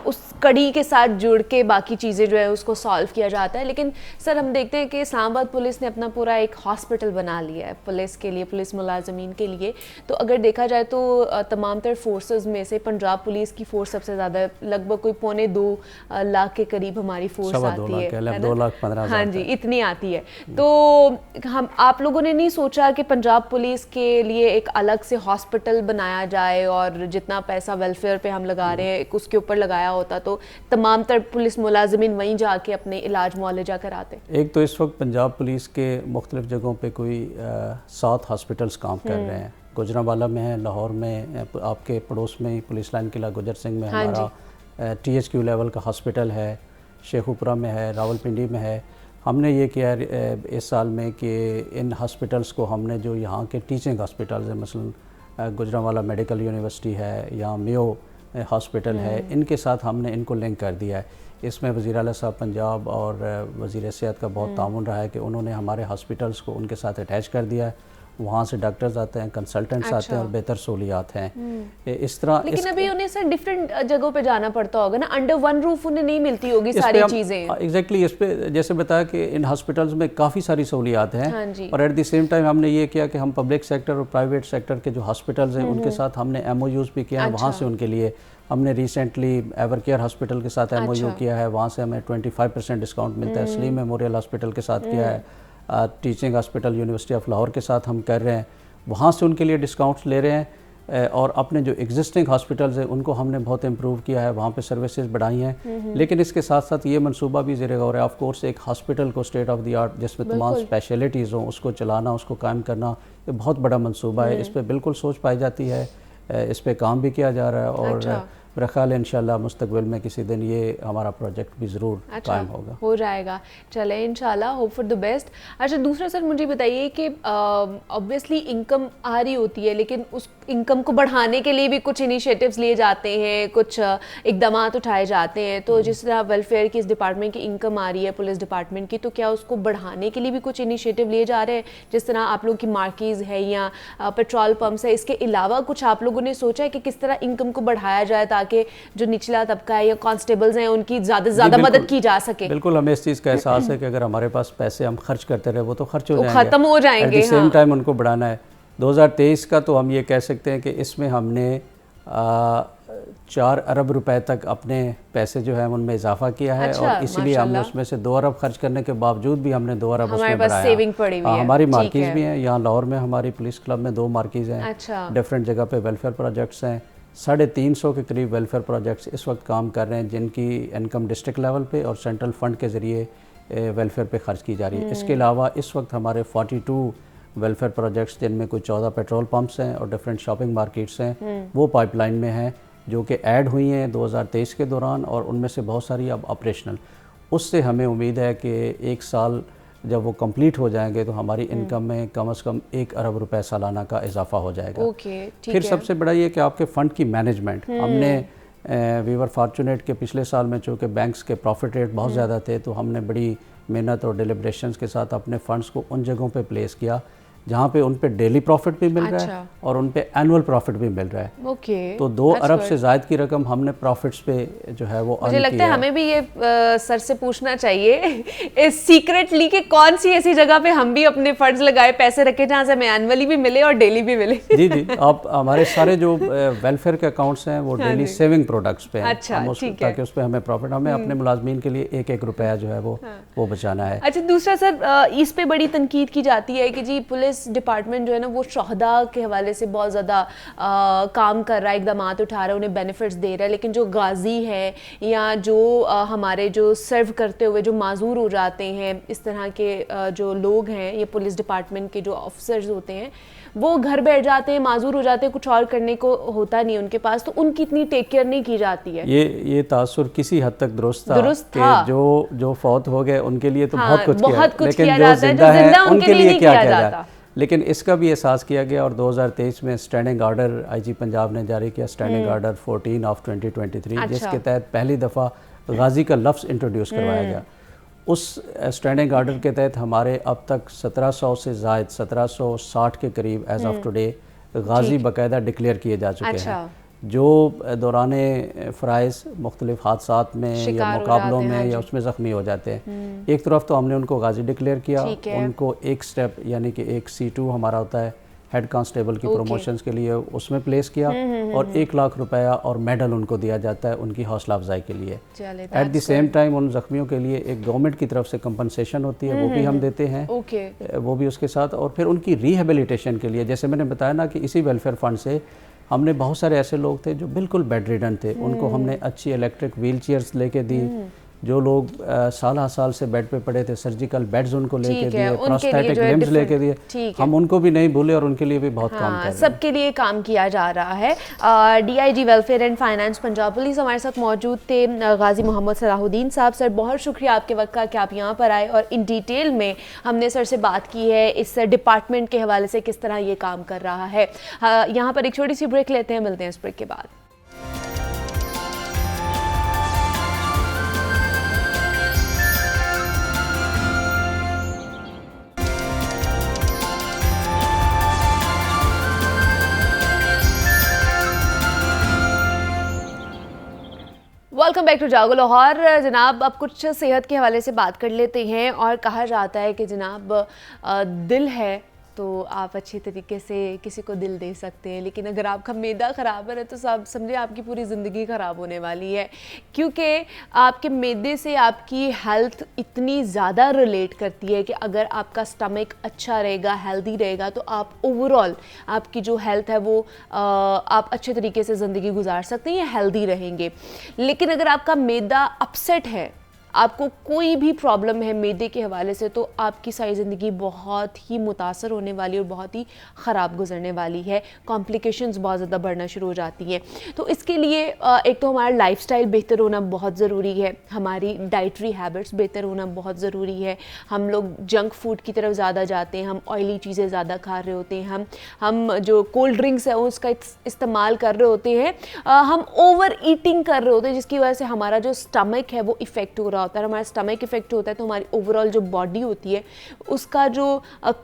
S1: उस कड़ी के साथ जुड़ के बाकी चीज़ें जो है उसको सॉल्व किया जाता है। लेकिन सर हम देखते हैं कि इस्लामाबाद पुलिस ने अपना पूरा एक हॉस्पिटल बना लिया है पुलिस के लिए, पुलिस मुलाजमीन के लिए। तो अगर देखा जाए तो तमाम तर फोर्सेस में से पंजाब पुलिस की फ़ोर्स सबसे ज़्यादा, लगभग कोई 2.25 लाख के करीब हमारी फ़ोर्स आती है,
S3: 2,15,000।
S1: हाँ जी, इतनी आती है। तो हम, आप लोगों ने नहीं सोचा कि पंजाब पुलिस के लिए एक अलग से हॉस्पिटल बनाया जाए और जितना पैसा वेलफेयर पे हम लगा रहे हैं उसके ऊपर लगाया होता तो तमाम तर पुलिस मुलाजमीन वहीं जाके अपने इलाज मुआलजा कराते? एक
S3: तो इस वक्त पंजाब पुलिस के मुख्तलिफ जगहों पे कोई 7 हॉस्पिटल्स काम कर रहे हैं। गुजरांवाला में है, लाहौर में, आपके पड़ोस में ही पुलिस लाइन किला गुजर सिंह में हमारा THQ लेवल का हॉस्पिटल है, शेखुपुरा में है, रावलपिंडी में है। हमने ये किया इस साल में कि इन हॉस्पिटल्स को हमने, जो यहाँ के टीचिंग हॉस्पिटल्स हैं, मसलन गुजरांवाला मेडिकल यूनिवर्सिटी है या मेयो हॉस्पिटल है, इनके साथ हमने इनको लिंक कर दिया है। इसमें वज़ीर आला साहब पंजाब और वज़ीर सेहत का बहुत ताउन रहा है कि उन्होंने हमारे हॉस्पिटल्स को उनके साथ अटैच कर दिया है। वहाँ से डॉक्टर्स आते हैं, कंसल्टेंट्स आते हैं और बेहतर सहूलियात हैं। इस तरह
S1: लेकिन अभी उन्हें सर डिफरेंट जगहों पे जाना पड़ता होगा ना, अंडर वन रूफ उन्हें नहीं मिलती होगी सारी चीज़ें।
S3: एग्जैक्टली इस पे जैसे बताया कि इन हॉस्पिटल्स में काफ़ी सारी सहूलियात हैं।
S1: हाँ जी।
S3: और एट द सेम टाइम हमने ये किया कि हम पब्लिक सेक्टर और प्राइवेट सेक्टर के जो हॉस्पिटल्स हैं उनके साथ हमने MOUs भी किया है। वहाँ से उनके लिए हमने रिसेंटली एवर केयर हॉस्पिटल के साथ MOU किया है, वहाँ से हमें 25% डिस्काउंट मिलता है। स्लीम मेमोरियल हॉस्पिटल के साथ किया है, teaching hospital university of Lahore के साथ हम कर रहे हैं, वहाँ से उनके लिए डिस्काउंट्स ले रहे हैं। और अपने जो एग्जिस्टिंग हॉस्पिटल्स हैं उनको हमने बहुत इम्प्रूव किया है, वहाँ पे सर्विसेज बढ़ाई हैं। लेकिन इसके साथ साथ ये मंसूबा भी ज़ेर गौर है। ऑफ कोर्स एक हॉस्पिटल को स्टेट ऑफ द आर्ट जिसमें तमाम स्पेशलिटीज़ हों उसको चलाना, उसको कायम करना, ये बहुत बड़ा मंसूबा है। इस पर बिल्कुल सोच पाई जाती है, इस पर काम भी किया जा रहा है। और मेरा ख्याल है इंशाल्लाह मुस्तकबिल में किसी दिन ये हमारा प्रोजेक्ट भी ज़रूर कायम होगा,
S1: हो जाएगा। चले इंशाल्लाह, होप फॉर द बेस्ट। अच्छा, दूसरा सर मुझे बताइए कि ऑब्वियसली इनकम आ रही होती है, लेकिन उस इनकम को बढ़ाने के लिए भी कुछ इनिशिएटिव्स लिए जाते हैं, कुछ इकदामात उठाए जाते हैं। तो जिस तरह वेलफेयर की इस डिपार्टमेंट की इनकम आ रही है, पुलिस डिपार्टमेंट की, तो क्या उसको बढ़ाने के लिए भी कुछ इनिशिएटिव लिए जा रहे हैं? जिस तरह आप लोग की मार्कीज़ है या पेट्रोल पम्प्स है, इसके अलावा कुछ आप लोगों ने सोचा है कि किस तरह इनकम को बढ़ाया जाए ताकि जो निचला तबका है या कांस्टेबल्स हैं उनकी ज़्यादा से ज़्यादा मदद की जा सके?
S3: बिल्कुल, हमें इस चीज़ का एहसास है कि अगर हमारे पास पैसे हम खर्च करते रहे वो तो खर्च हो जाएंगे,
S1: ख़त्म हो जाएंगे।
S3: एट द सेम टाइम उनको बढ़ाना है। 2023 का तो हम ये कह सकते हैं कि इसमें हमने 4 अरब रुपए तक अपने पैसे जो है उनमें इजाफा किया है।
S1: अच्छा,
S3: और इसीलिए हमने उसमें से 2 अरब खर्च करने के बावजूद भी हमने 2 अरब उसमें बढ़ाया।
S1: सेविंग पड़ी हुई है।
S3: हमारी मार्कीज़ भी हैं, यहाँ लाहौर में हमारी पुलिस क्लब में 2 मार्कीज़ हैं।
S1: अच्छा।
S3: डिफरेंट जगह पे वेलफेयर प्रोजेक्ट्स हैं। 350 के करीब वेलफेयर प्रोजेक्ट्स इस वक्त काम कर रहे हैं, जिनकी इनकम डिस्ट्रिक्ट लेवल पे और सेंट्रल फंड के ज़रिए वेलफेयर पे खर्च की जा रही है। इसके अलावा इस वक्त हमारे 42 वेलफेयर प्रोजेक्ट्स, जिनमें कोई 14 पेट्रोल पंप्स हैं और डिफरेंट शॉपिंग मार्केट्स हैं, वो पाइपलाइन में हैं, जो कि ऐड हुई हैं 2023 के दौरान, और उनमें से बहुत सारी अब ऑपरेशनल। उससे हमें उम्मीद है कि 1 साल जब वो कंप्लीट हो जाएंगे तो हमारी इनकम में कम से कम 1 अरब रुपए सालाना का इजाफा हो जाएगा।
S1: ठीक
S3: फिर सबसे बड़ा ये कि आपके फ़ंड की मैनेजमेंट, हमने वी वर फॉर्चुनेट के पिछले साल में चूँकि बैंक्स के प्रॉफिट रेट बहुत ज़्यादा थे, तो हमने बड़ी मेहनत और डिलिब्रेशंस के साथ अपने फ़ंड्स को उन जगहों पे प्लेस किया जहाँ पे उन पे डेली प्रॉफिट भी मिल रहा है और उन पे एनुअल प्रॉफिट भी मिल रहा है। तो 2 अरब से ज़ायद की रकम हमने प्रॉफिट्स पे जो है वो
S1: मुझे लगता है हमें भी ये सर से पूछना चाहिए सीक्रेटली कि कौन सी ऐसी जगह पे हम भी अपने फंड्स लगाए, पैसे रखे जहाँ से हमें एनुअली भी मिले और डेली भी मिले।
S3: जी, आप हमारे सारे जो वेलफेयर के अकाउंट्स हैं वो डेली सेविंग प्रोडक्ट्स पे हैं।
S1: अच्छा,
S3: ताकि उस पर हमें प्रॉफिट, हमें अपने मुलाजमीन के लिए 1-1 रुपया जो है वो बचाना है।
S1: अच्छा, दूसरा सर इस पे बड़ी तनकीद की जाती है कि जी पुलिस डिपार्टमेंट जो है ना वो शहदा के हवाले से बहुत ज़्यादा काम कर रहा है, इकदामात उठा रहा है, उन्हें बेनिफिट्स दे रहा है, लेकिन जो गाजी है या जो हमारे जो सर्व करते हुए जो माजूर हो जाते हैं, इस तरह के जो लोग हैं, ये पुलिस डिपार्टमेंट के जो ऑफिसर्स होते हैं, वो घर बैठ जाते हैं, माजूर हो जाते हैं, कुछ और करने को होता नहीं उनके पास, तो उनकी इतनी टेक केयर नहीं की जाती है।
S3: ये तासुर किसी हद तक दुरुस्त था कि जो फौत हो गए उनके लिए तो बहुत कुछ किया, लेकिन जो जिंदा है उनके लिए क्या किया जाता। लेकिन इसका भी एहसास किया गया और 2023 में स्टैंडिंग आर्डर IG पंजाब ने जारी किया, स्टैंडिंग आर्डर 14 ऑफ 2023, जिसके तहत पहली दफ़ा गाजी का लफ्ज़ इंट्रोड्यूस करवाया गया। उस स्टैंडिंग आर्डर के तहत हमारे अब तक 1700 से ज़ायद 1760 के करीब एज ऑफ टुडे गाजी बाकायदा डिक्लेयर किए जा चुके हैं, जो दौराने फ़राइज़ मुख्तलिफ हादसात में या मुकाबलों में या उसमें ज़ख्मी हो जाते हैं। एक तरफ तो हमने उनको गाजी डिक्लेयर किया, उनको एक स्टेप यानी कि एक C2 हमारा होता है हेड कांस्टेबल की प्रमोशंस के लिए, उसमें प्लेस किया और 1 लाख रुपया और मेडल उनको दिया जाता है उनकी हौसला अफजाई के लिए। एट द सेम टाइम उन ज़ख्मियों के लिए एक गवर्नमेंट की तरफ से कंपनसेशन होती है, वो भी हम देते हैं, वो भी उसके साथ। और फिर उनकी रिहेबिलिटेशन के लिए, जैसे मैंने बताया ना कि इसी वेलफेयर फंड से हमने बहुत सारे ऐसे लोग थे जो बिल्कुल बेड रिडन थे, उनको हमने अच्छी इलेक्ट्रिक व्हील चेयर्स लेके दी, जो लोग साल साल से बेड पे पड़े थे, सर्जिकल बेड्स उनको लेके
S1: ठीक है,
S3: दिए,
S1: उनके लिए
S3: प्रोस्थेटिक
S1: जो है
S3: लिम्स लेके दिए,
S1: ठीक है।
S3: हम उनको भी नहीं भूले और उनके लिए भी बहुत काम कर रहे हैं।
S1: सबके लिए काम किया जा रहा है। DIG welfare and finance Punjab police हमारे साथ मौजूद थे, गाजी मोहम्मद सलाहुद्दीन साहब। सर बहुत शुक्रिया आपके वक्त का कि आप यहाँ पर आए और इन डिटेल में हमने सर से बात की है इस डिपार्टमेंट के हवाले से किस तरह ये काम कर रहा है। यहाँ पर एक छोटी सी ब्रेक लेते हैं, मिलते हैं इस ब्रेक के बाद। वेलकम बैक टू जागो लाहौर। जनाब अब कुछ सेहत के हवाले से बात कर लेते हैं। और कहा जाता है कि जनाब दिल है तो आप अच्छी तरीके से किसी को दिल दे सकते हैं, लेकिन अगर आपका मैदा ख़राब है तो सब समझे आपकी पूरी ज़िंदगी ख़राब होने वाली है, क्योंकि आपके मैदे से आपकी हेल्थ इतनी ज़्यादा रिलेट करती है कि अगर आपका स्टमक अच्छा रहेगा, हेल्दी रहेगा, तो आप ओवरऑल आपकी जो हेल्थ है वो आप अच्छे तरीके से ज़िंदगी गुजार सकते हैं, हेल्दी रहेंगे। लेकिन अगर आपका मैदा अपसेट है, आपको कोई भी प्रॉब्लम है मैदे के हवाले से, तो आपकी सारी ज़िंदगी बहुत ही मुतासर होने वाली है और बहुत ही ख़राब गुजरने वाली है। कॉम्प्लिकेशंस बहुत ज़्यादा बढ़ना शुरू हो जाती हैं। तो इसके लिए एक तो हमारा लाइफस्टाइल बेहतर होना बहुत ज़रूरी है, हमारी डाइटरी हैबिट्स बेहतर होना बहुत ज़रूरी है। हम लोग जंक फूड की तरफ ज़्यादा जाते हैं, हम ऑयली चीज़ें ज़्यादा खा रहे होते हैं, हम जो कोल्ड ड्रिंक्स है उसका इस्तेमाल कर रहे होते हैं, हम ओवर ईटिंग कर रहे होते हैं, जिसकी वजह से हमारा जो स्टमक है वो इफ़ेक्ट हो रहा होता है। हमारा स्टमक इफेक्ट होता है तो हमारी ओवरऑल जो बॉडी होती है उसका जो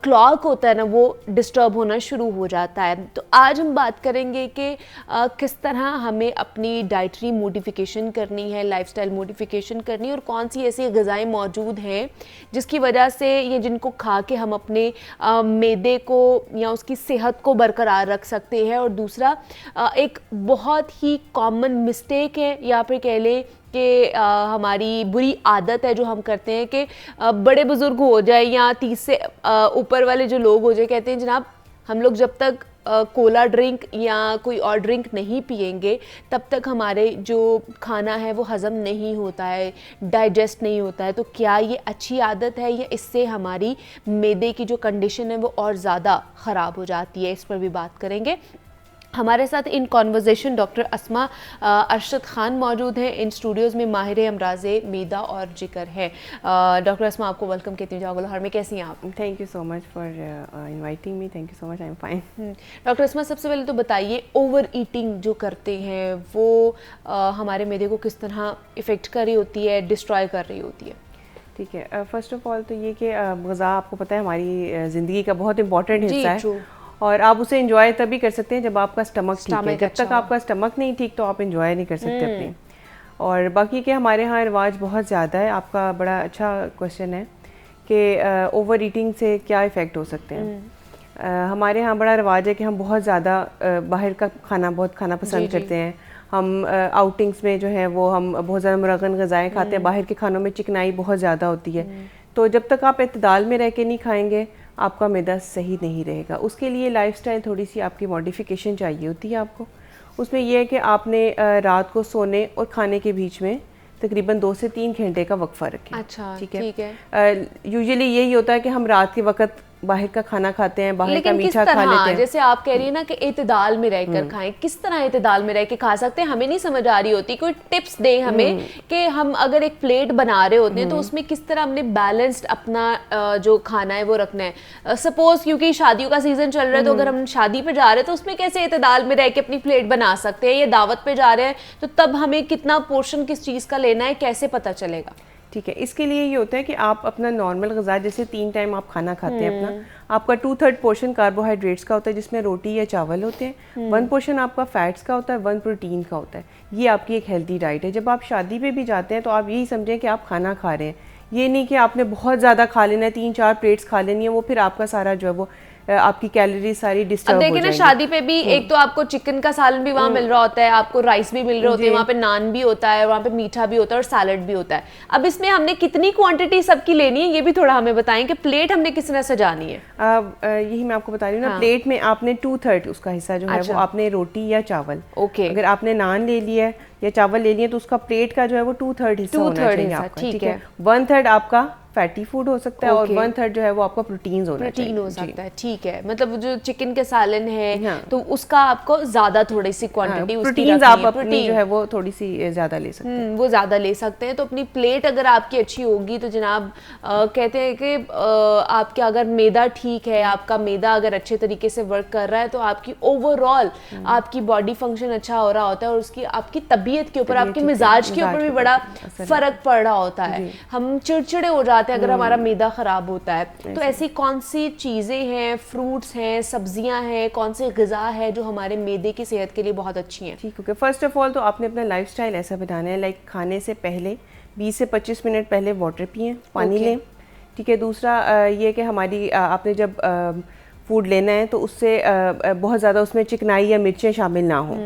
S1: क्लॉक होता है ना वो डिस्टर्ब होना शुरू हो जाता है। तो आज हम बात करेंगे कि किस तरह हमें अपनी डाइटरी मॉडिफिकेशन करनी है, लाइफस्टाइल मॉडिफिकेशन करनी है, और कौन सी ऐसी ग़िज़ाएँ मौजूद हैं जिसकी वजह से ये जिनको खा के हम अपने मैदे को या उसकी सेहत को बरकरार रख सकते हैं। और दूसरा एक बहुत ही कॉमन मिस्टेक है या फिर कह लें कि हमारी बुरी आदत है जो हम करते हैं कि बड़े बुज़ुर्ग हो जाए या 30 से ऊपर वाले जो लोग हो जाए, कहते हैं जनाब हम लोग जब तक कोला ड्रिंक या कोई और ड्रिंक नहीं पिएंगे तब तक हमारे जो खाना है वो हज़म नहीं होता है, डाइजेस्ट नहीं होता है। तो क्या ये अच्छी आदत है या इससे हमारी मैदे की जो कंडीशन है वो और ज़्यादा ख़राब हो जाती है? इस पर भी बात करेंगे। हमारे साथ इन कॉन्वर्जेशन डॉक्टर अस्मा अरशद ख़ान मौजूद हैं। इन स्टूडियोज़ में माहिर अमराज़ मैदा और जिगर है। डॉक्टर अस्मा आपको वेलकम कहती हूँ जागो लाहौर में। कैसी हैं आप?
S4: Thank you so much for inviting me. Thank you so much, I am fine.
S1: Doctor Asma सबसे पहले तो बताइए, ओवर ईटिंग जो करते हैं वो हमारे मैदे को किस तरह इफ़ेक्ट कर रही होती है, डिस्ट्रॉय कर रही होती है?
S4: ठीक है, फ़र्स्ट ऑफ ऑल तो ये कि ग़िज़ा आपको पता है हमारी ज़िंदगी का बहुत इंपॉर्टेंट हिस्सा है और आप उसे एंजॉय तभी कर सकते हैं जब आपका स्टमक ठीक है। जब तक आपका स्टमक नहीं ठीक तो आप एंजॉय नहीं कर सकते अपनी। और बाकी के हमारे यहाँ रिवाज बहुत ज़्यादा है। आपका बड़ा अच्छा क्वेश्चन है कि ओवर ईटिंग से क्या इफ़ेक्ट हो सकते हैं। हमारे यहाँ बड़ा रिवाज है कि हम बहुत ज़्यादा बाहर का खाना बहुत खाना पसंद करते हैं। हम आउटिंग्स में जो है वो हम बहुत ज़्यादा मुरगन ग़िज़ाएँ खाते हैं। बाहर के खानों में चिकनाई बहुत ज़्यादा होती है, तो जब तक आप इत्तेदाल में रह के नहीं खाएंगे आपका मैदा सही नहीं रहेगा। उसके लिए लाइफस्टाइल थोड़ी सी आपकी मॉडिफिकेशन चाहिए होती है आपको। उसमें यह है कि आपने रात को सोने और खाने के बीच में तकरीबन 2 से 3 घंटे का वक्फा रखें।
S1: अच्छा,
S4: ठीक है। यूजुअली यही होता है कि हम रात के वक्त बाहर का खाना खाते हैं, बाहर का मीठा खा लेते हैं।
S1: जैसे आप कह रही है ना कि इत्तेदाल में रहकर खाएं, किस तरह इत्तेदाल में रह के खा सकते हैं? हमें नहीं समझ आ रही होती, कोई टिप्स दें हमें कि हम अगर एक प्लेट बना रहे होते हैं तो उसमें किस तरह हमने बैलेंस्ड अपना जो खाना है वो रखना है। सपोज क्योंकि शादियों का सीजन चल रहा है तो अगर हम शादी पे जा रहे हैं तो उसमें कैसे इत्तेदाल में रह के अपनी प्लेट बना सकते हैं? या दावत पे जा रहे हैं तो तब हमें कितना पोर्शन किस चीज़ का लेना है, कैसे पता चलेगा?
S4: ठीक है, इसके लिए ये होता है कि आप अपना नॉर्मल ग़िज़ा जैसे 3 टाइम आप खाना खाते हैं अपना, आपका 2/3 पोर्शन कार्बोहाइड्रेट्स का होता है जिसमें रोटी या चावल होते हैं, 1 पोर्शन आपका फैट्स का होता है, 1 प्रोटीन का होता है। ये आपकी एक हेल्दी डाइट है। जब आप शादी पे भी जाते हैं तो आप यही समझें कि आप खाना खा रहे हैं, ये नहीं कि आपने बहुत ज़्यादा खा लेना है, 3-4 प्लेट्स खा लेनी है, वो फिर आपका सारा जो है वो आपकी कैलोरीज सारी डिस्टर्ब हो जाएंगी।
S1: देखिए ना शादी पे भी एक तो आपको चिकन का सालन भी वहाँ मिल रहा होता है, आपको राइस भी मिल रहे होते हैं, वहाँ पे नान भी होता है, वहाँ पे मीठा भी होता है और सैलड भी होता है। अब इसमें हमने कितनी क्वांटिटी सबकी लेनी है ये भी थोड़ा हमें बताएं कि प्लेट हमने किस तरह सजानी है?
S4: यही मैं आपको बता रही हूँ ना। प्लेट में आपने 2/3 उसका हिस्सा जो है वो आपने रोटी या चावल, अगर आपने नान ले लिया है या चावल ले लिए तो उसका प्लेट का जो है वो 2/3 हिस्सा होना चाहिए आपका, ठीक है। 1/3 आपका फैटी फूड हो सकता है और 1/3 जो है वो आपका प्रोटीन होना चाहिए।
S1: प्रोटीन हो सकता है, ठीक है। मतलब जो चिकन के सालन है तो उसका आपको ज्यादा थोड़ी सी क्वांटिटी
S4: प्रोटीन आप अपनी जो है वो थोड़ी सी ज्यादा ले सकते हैं,
S1: वो ज्यादा ले सकते हैं। तो अपनी प्लेट अगर आपकी अच्छी होगी तो जनाब कहते हैं कि आपके अगर मैदा ठीक है, आपका मैदा अगर अच्छे तरीके से वर्क कर रहा है तो आपकी ओवरऑल आपकी बॉडी फंक्शन अच्छा हो रहा होता है और उसकी आपकी तबीयत के ऊपर, आपके मिजाज के ऊपर भी बड़ा फर्क पड़ रहा होता है। हम चिड़चिड़े हो जाते हैं अगर हमारा मैदा खराब होता है। तो ऐसी कौन सी चीजें हैं, फ्रूट्स हैं, सब्जियां हैं, कौन से ग़िज़ा है जो हमारे मैदे की सेहत के लिए बहुत अच्छी हैं?
S4: ठीक है, फर्स्ट ऑफ ऑल तो आपने अपना लाइफस्टाइल ऐसा बनाना है, लाइक खाने से पहले 20 से 25 मिनट पहले वाटर पिएं, पानी लें, ठीक है। दूसरा ये कि हमारी आपने जब फूड लेना है तो उससे बहुत ज़्यादा उसमें चिकनाई या मिर्चें शामिल ना हों।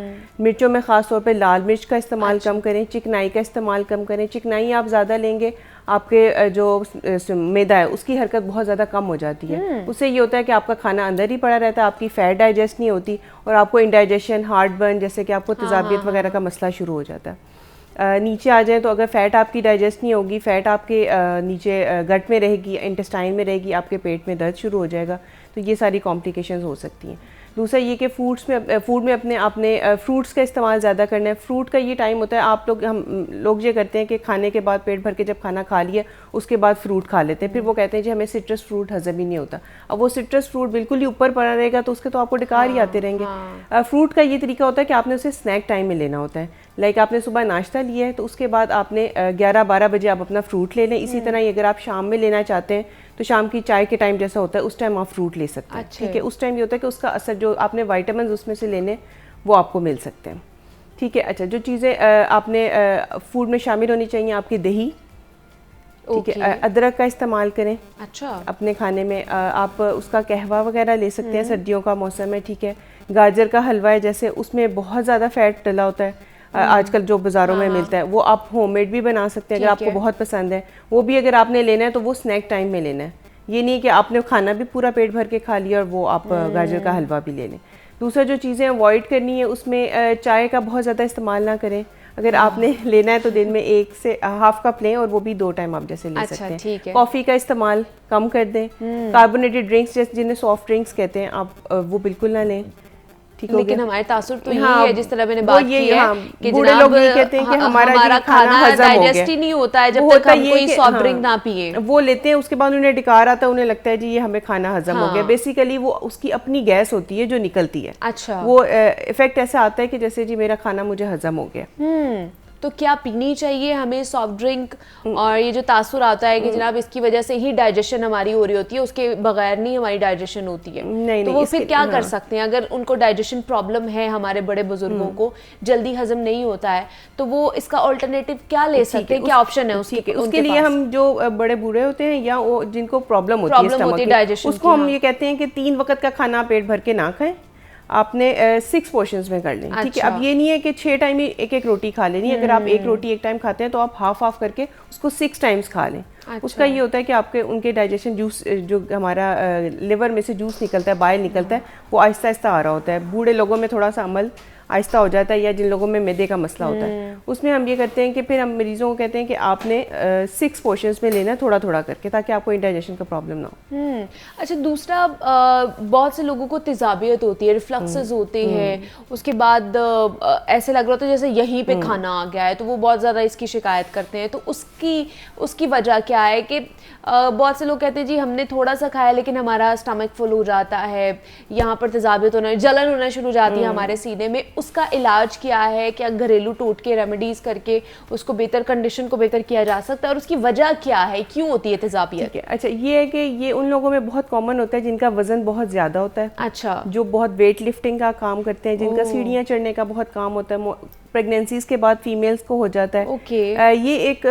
S4: मिर्चों में ख़ास तौर पे लाल मिर्च का इस्तेमाल कम करें, चिकनाई का इस्तेमाल कम करें। चिकनाई आप ज़्यादा लेंगे, आपके जो मैदा है उसकी हरकत बहुत ज़्यादा कम हो जाती है। उससे ये होता है कि आपका खाना अंदर ही पड़ा रहता है, आपकी फ़ैट डाइजेस्ट नहीं होती और आपको इंडाइजेशन, हार्ट बर्न, जैसे कि आपको तेज़ाबियत वगैरह का मसला शुरू हो जाता है। नीचे आ जाए तो अगर फ़ैट आपकी डाइजेस्ट नहीं होगी, फ़ैट आपके नीचे गट में रहेगी, इंटेस्टाइन में रहेगी, आपके पेट में दर्द शुरू हो जाएगा, तो ये सारी कॉम्प्लिकेशंस हो सकती हैं। दूसरा ये कि फूड में आपने फ्रूट्स का इस्तेमाल ज़्यादा करना है। फ्रूट का ये टाइम होता है, हम लोग ये करते हैं कि खाने के बाद पेट भर के जब खाना खा लिया उसके बाद फ्रूट खा लेते हैं, फिर वो कहते हैं जी हमें सिट्रस फ्रूट हजम ही नहीं होता। अब वो सिट्रस फ्रूट बिल्कुल ही ऊपर पड़ा रहेगा तो उसके तो आपको डकार ही आते रहेंगे। फ्रूट का ये तरीका होता है कि आपने उसे स्नैक टाइम में लेना होता है। लाइक आपने सुबह नाश्ता लिया है तो उसके बाद आपने 11-12 बजे आप अपना फ्रूट ले लें। इसी तरह ही अगर आप शाम में लेना चाहते हैं तो शाम की चाय के टाइम जैसा होता है उस टाइम आप फ्रूट ले सकते हैं, ठीक है। उस टाइम ये होता है कि उसका असर, जो आपने विटामिन उसमें से लेने वो आपको मिल सकते हैं, ठीक है। अच्छा, जो चीज़ें आपने फूड में शामिल होनी चाहिए, आपकी दही, ठीक है। अदरक का इस्तेमाल करें अपने खाने में। आप उसका कहवा वगैरह ले सकते हैं, सर्दियों का मौसम है, ठीक है। गाजर का हलवा है जैसे, उसमें बहुत ज़्यादा फैट डला होता है, आजकल जो बाज़ारों में मिलता है, वो आप होममेड भी बना सकते हैं अगर आपको बहुत पसंद है। वो भी अगर आपने लेना है तो वो स्नैक टाइम में लेना है, ये नहीं कि आपने खाना भी पूरा पेट भर के खा लिया और वो आप गाजर का हलवा भी ले लें। दूसरा जो चीज़ें अवॉइड करनी है उसमें चाय का बहुत ज़्यादा इस्तेमाल ना करें। अगर आपने लेना है तो दिन में 1 से हाफ कप लें और वो भी 2 टाइम आप जैसे ले सकते हैं। कॉफ़ी का इस्तेमाल कम कर दें। कार्बोनेटेड ड्रिंक्स जैसे जिन्हें सॉफ्ट ड्रिंक्स कहते हैं, आप वो बिल्कुल ना लें, ठीक है।
S1: लेकिन हमारे तासुर तो यही है, जिस तरह मैंने बात की है कि
S4: बूढ़े लोग ये कहते हैं कि हमारा खाना
S1: डाइजेस्ट ही नहीं होता है जब तक हम कोई सॉफ्ट ड्रिंक ना पिए।
S4: वो लेते हैं, उसके बाद उन्हें डकार आता है, उन्हें लगता है जी ये हमें खाना हजम हो गया। बेसिकली वो उसकी अपनी गैस होती है जो निकलती है।
S1: अच्छा,
S4: वो इफेक्ट ऐसा आता है कि जैसे जी मेरा खाना मुझे हजम हो गया।
S1: तो क्या पीनी चाहिए हमें सॉफ्ट ड्रिंक? और ये जो तासुर आता है कि जनाब इसकी वजह से ही डाइजेशन हमारी हो रही होती है, उसके बगैर नहीं हमारी डाइजेशन होती है, तो वो फिर क्या कर सकते हैं? अगर उनको डाइजेशन प्रॉब्लम है, हमारे बड़े बुजुर्गों को जल्दी हजम नहीं होता है, तो वो इसका ऑल्टरनेटिव क्या ले सकते हैं? क्या ऑप्शन है
S4: उसके लिए? हम जो बड़े बूढ़े होते हैं या वो जिनको प्रॉब्लम होती है डाइजेशन, उसको हम ये कहते हैं कि 3 वक्त का खाना पेट भर के ना खाएं, आपने 6 पोर्शंस में कर लें, ठीक है। अब ये नहीं है कि 6 टाइम ही एक रोटी खा लेनी। अगर आप 1 रोटी एक टाइम खाते हैं तो आप हाफ करके उसको 6 टाइम्स खा लें। उसका ये होता है कि आपके उनके डाइजेशन जूस, जो हमारा लिवर में से जूस निकलता है, बाइल निकलता है, वो आहिस्ता आहिस्ता आ रहा होता है। बूढ़े लोगों में थोड़ा सा अमल आहिस्ता हो जाता है, या जिन लोगों में मैदे का मसला होता है उसमें हम ये करते हैं कि फिर हम मरीजों को कहते हैं कि आपने 6 पोर्शंस में लेना है, थोड़ा थोड़ा करके, ताकि आपको इंडाइजेशन का प्रॉब्लम ना हो।
S1: अच्छा, दूसरा बहुत से लोगों को तेजाबियत होती है, रिफ्लक्सेस होते हैं, उसके बाद ऐसे लग रहा होता है जैसे यहीं पे खाना आ गया है, तो वो बहुत ज़्यादा इसकी शिकायत करते हैं। तो उसकी वजह क्या है कि बहुत से लोग कहते हैं जी हमने थोड़ा सा खाया लेकिन हमारा स्टमक फुल हो जाता है, यहाँ पर तेजाबियत होना, जलन होना शुरू हो जाती है हमारे सीने में। उसका इलाज क्या है? क्या घरेलू टोटके रेमेडीज करके उसको बेहतर, कंडीशन को बेहतर किया जा सकता है? और उसकी वजह क्या है, क्यों होती है तेजाबियत?
S4: अच्छा, ये है कि ये उन लोगों में बहुत कॉमन होता है जिनका वजन बहुत ज्यादा होता है।
S1: अच्छा,
S4: जो बहुत वेट लिफ्टिंग का काम करते हैं, जिनका सीढ़ियाँ चढ़ने का बहुत काम होता है, प्रेगनेंसीज के बाद फीमेल्स को हो जाता है। ये एक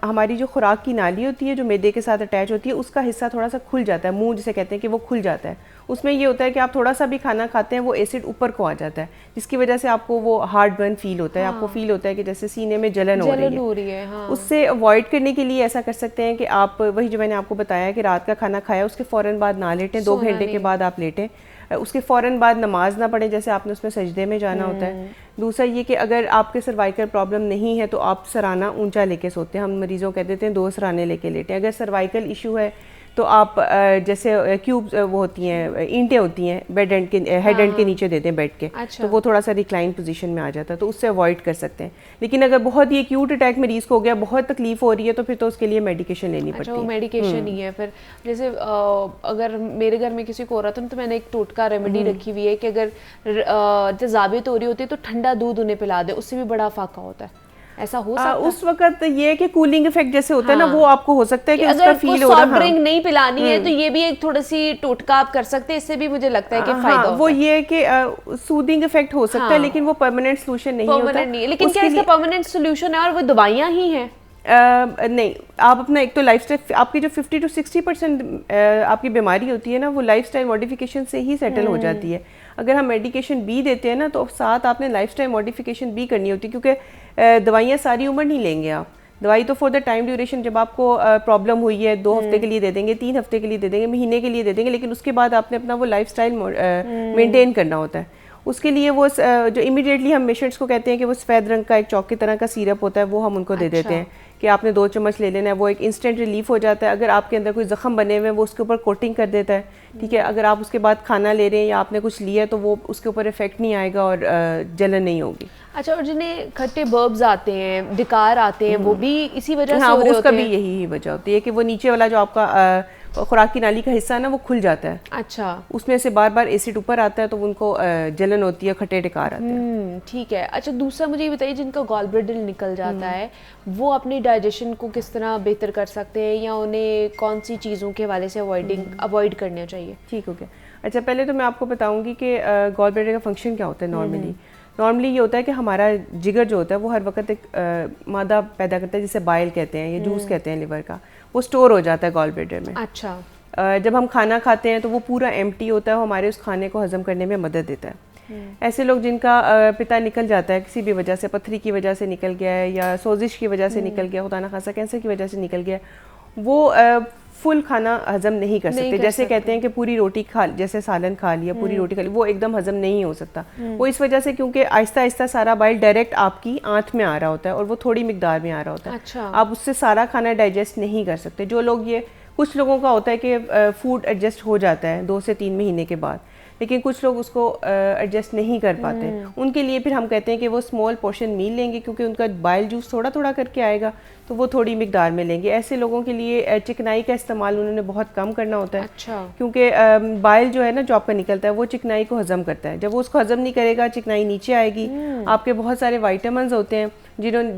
S4: हमारी जो खुराक की नाली होती है जो मैदे के साथ अटैच होती है, उसका हिस्सा थोड़ा सा खुल जाता है, मुंह जिसे कहते हैं कि वो खुल जाता है। उसमें ये होता है कि आप थोड़ा सा भी खाना खाते हैं वो एसिड ऊपर को आ जाता है, जिसकी वजह से आपको वो हार्ट बर्न फील होता है। आपको फील होता है कि जैसे सीने में जलन हो रही है। उससे अवॉइड करने के लिए ऐसा कर सकते हैं कि आप वही जो मैंने आपको बताया कि रात का खाना खाया उसके फ़ौरन बाद ना लेटें, 2 घंटे के बाद आप लेटें। उसके फ़ौरन बाद नमाज ना पढ़ें, जैसे आपने उसमें सजदे में जाना होता है। दूसरा ये कि अगर आपके सर्वाइकल प्रॉब्लम नहीं है तो आप सराना ऊंचा लेके सोते हैं। हम मरीज़ों कह देते हैं 2 सराने लेके लेटे हैं। अगर सर्वाइकल इशू है तो आप जैसे क्यूब वो होती हैं, ईंटें होती हैं बेड एंड के हेड एंड के नीचे देते हैं बेड के,
S1: अच्छा।
S4: तो वो थोड़ा सा रिक्लाइन पोजीशन में आ जाता है, तो उससे अवॉइड कर सकते हैं। लेकिन अगर बहुत ही एक्यूट अटैक मरीज़ को हो गया, बहुत तकलीफ हो रही है, तो फिर तो उसके लिए मेडिकेशन लेनी पड़ती है।
S1: वो मेडिकेशन ही है। फिर जैसे अगर मेरे घर में किसी को हो रहा था तो मैंने एक टोटका रेमेडी रखी हुई है कि अगर तेजाबियत हो रही होती है तो ठंडा दूध उन्हें पिला दे, उससे भी बड़ा फाका होता है। ऐसा हो सकता है
S4: उस वक्त ये है कि कूलिंग इफेक्ट जैसे होता है ना, वो आपको हो सकता है कि उसका फील हो रहा है।
S1: अगर ड्रिंक नहीं पिलानी है तो ये भी एक थोड़ी सी टोटका आप कर सकते हैं, इससे भी मुझे लगता है कि फायदा होता है।
S4: वो ये है कि सूदिंग इफेक्ट हो सकता है, लेकिन वो परमानेंट सोल्यूशन नहीं होता।
S1: लेकिन क्या इसका परमानेंट सोल्यूशन है और वो दवाइयाँ ही हैं?
S4: नहीं, आप अपना एक तो लाइफस्टाइल, आपकी जो 50 to 60% आपकी बीमारी होती है ना, वो लाइफस्टाइल मॉडिफिकेशन से ही सेटल हो जाती है। अगर हम मेडिकेशन भी देते हैं ना, तो साथ आपने लाइफस्टाइल मॉडिफिकेशन भी करनी होती है, क्योंकि दवाइयाँ सारी उम्र नहीं लेंगे आप। दवाई तो फॉर द टाइम ड्यूरेशन, जब आपको प्रॉब्लम हुई है 2 हफ्ते के लिए दे देंगे, 3 हफ्ते के लिए दे देंगे, महीने के लिए दे देंगे, लेकिन उसके बाद आपने अपना वो लाइफस्टाइल मेंटेन करना होता है। उसके लिए वो जो इमीडिएटली हम पेशेंट्स को कहते हैं कि वो सफ़ेद रंग का एक चौक की तरह का सिरप होता है, वो हम उनको दे देते हैं कि आपने 2 चम्मच ले लेना है। वो एक इंस्टेंट रिलीफ हो जाता है। अगर आपके अंदर कोई ज़ख्म बने हुए हैं, वो उसके ऊपर कोटिंग कर देता है, ठीक है। अगर आप उसके बाद खाना ले रहे हैं या आपने कुछ लिया, तो वो उसके ऊपर इफेक्ट नहीं आएगा और जलन नहीं होगी।
S1: अच्छा, और जिन्हें खट्टे बर्ब्स आते हैं, डिकार आते हैं, वो भी इसी वजह से हो रहे
S4: उसका
S1: होते
S4: भी
S1: हैं?
S4: यही वजह होती है कि वो नीचे वाला जो आपका खुराक की नाली का हिस्सा है ना, वो खुल जाता है।
S1: अच्छा,
S4: उसमें से बार बार एसिड ऊपर आता है, तो उनको जलन होती है, खट्टे डिकार आते हैं।
S1: ठीक है। अच्छा, दूसरा मुझे ये बताइए, जिनका गॉल ब्लैडर निकल जाता है, वो अपनी डाइजेशन को किस तरह बेहतर कर सकते हैं, या उन्हें कौन सी चीज़ों के हवाले से अवॉइड करना चाहिए?
S4: ठीक हो गया। अच्छा, पहले तो मैं आपको बताऊंगी कि गॉल ब्लैडर का फंक्शन क्या होता है। नॉर्मली ये होता है कि हमारा जिगर जो होता है वो हर वक्त एक मादा पैदा करता है, जिसे बाइल कहते हैं या जूस कहते हैं लिवर का, वो स्टोर हो जाता है गॉल ब्लैडर में।
S1: अच्छा।
S4: जब हम खाना खाते हैं तो वो पूरा एम्प्टी होता है, वो हमारे उस खाने को हजम करने में मदद देता है। ऐसे लोग जिनका पिता निकल जाता है किसी भी वजह से, पथरी की वजह से निकल गया है या सोजिश की वजह से निकल गया, खुदा ना खासा कैंसर की वजह से निकल गया, वो फुल खाना हजम नहीं कर सकते। जैसे कहते हैं कि पूरी रोटी खा, जैसे सालन खा लिया, पूरी रोटी खा ली, वो एकदम हजम नहीं हो सकता। वो इस वजह से क्योंकि आहिस्ता आहिस्ता सारा बाइल डायरेक्ट आपकी आंत में आ रहा होता है और वो थोड़ी मिकदार में आ रहा होता है।
S1: अच्छा।
S4: आप उससे सारा खाना डाइजेस्ट नहीं कर सकते। जो लोग ये, कुछ लोगों का होता है कि फूड एडजस्ट हो जाता है 2 से 3 महीने के बाद, लेकिन कुछ लोग उसको एडजस्ट नहीं कर पाते। उनके लिए फिर हम कहते हैं कि वो स्मॉल पोर्शन मील लेंगे, क्योंकि उनका बाइल जूस थोड़ा थोड़ा करके आएगा, तो वो थोड़ी मिकदार में लेंगे। ऐसे लोगों के लिए चिकनाई का इस्तेमाल उन्होंने बहुत कम करना होता है।
S1: अच्छा।
S4: क्योंकि बाइल जो है ना, जो आपका निकलता है, वो चिकनाई को हजम करता है। जब वो उसको हजम नहीं करेगा, चिकनाई नीचे आएगी। आपके बहुत सारे वाइटामिन होते हैं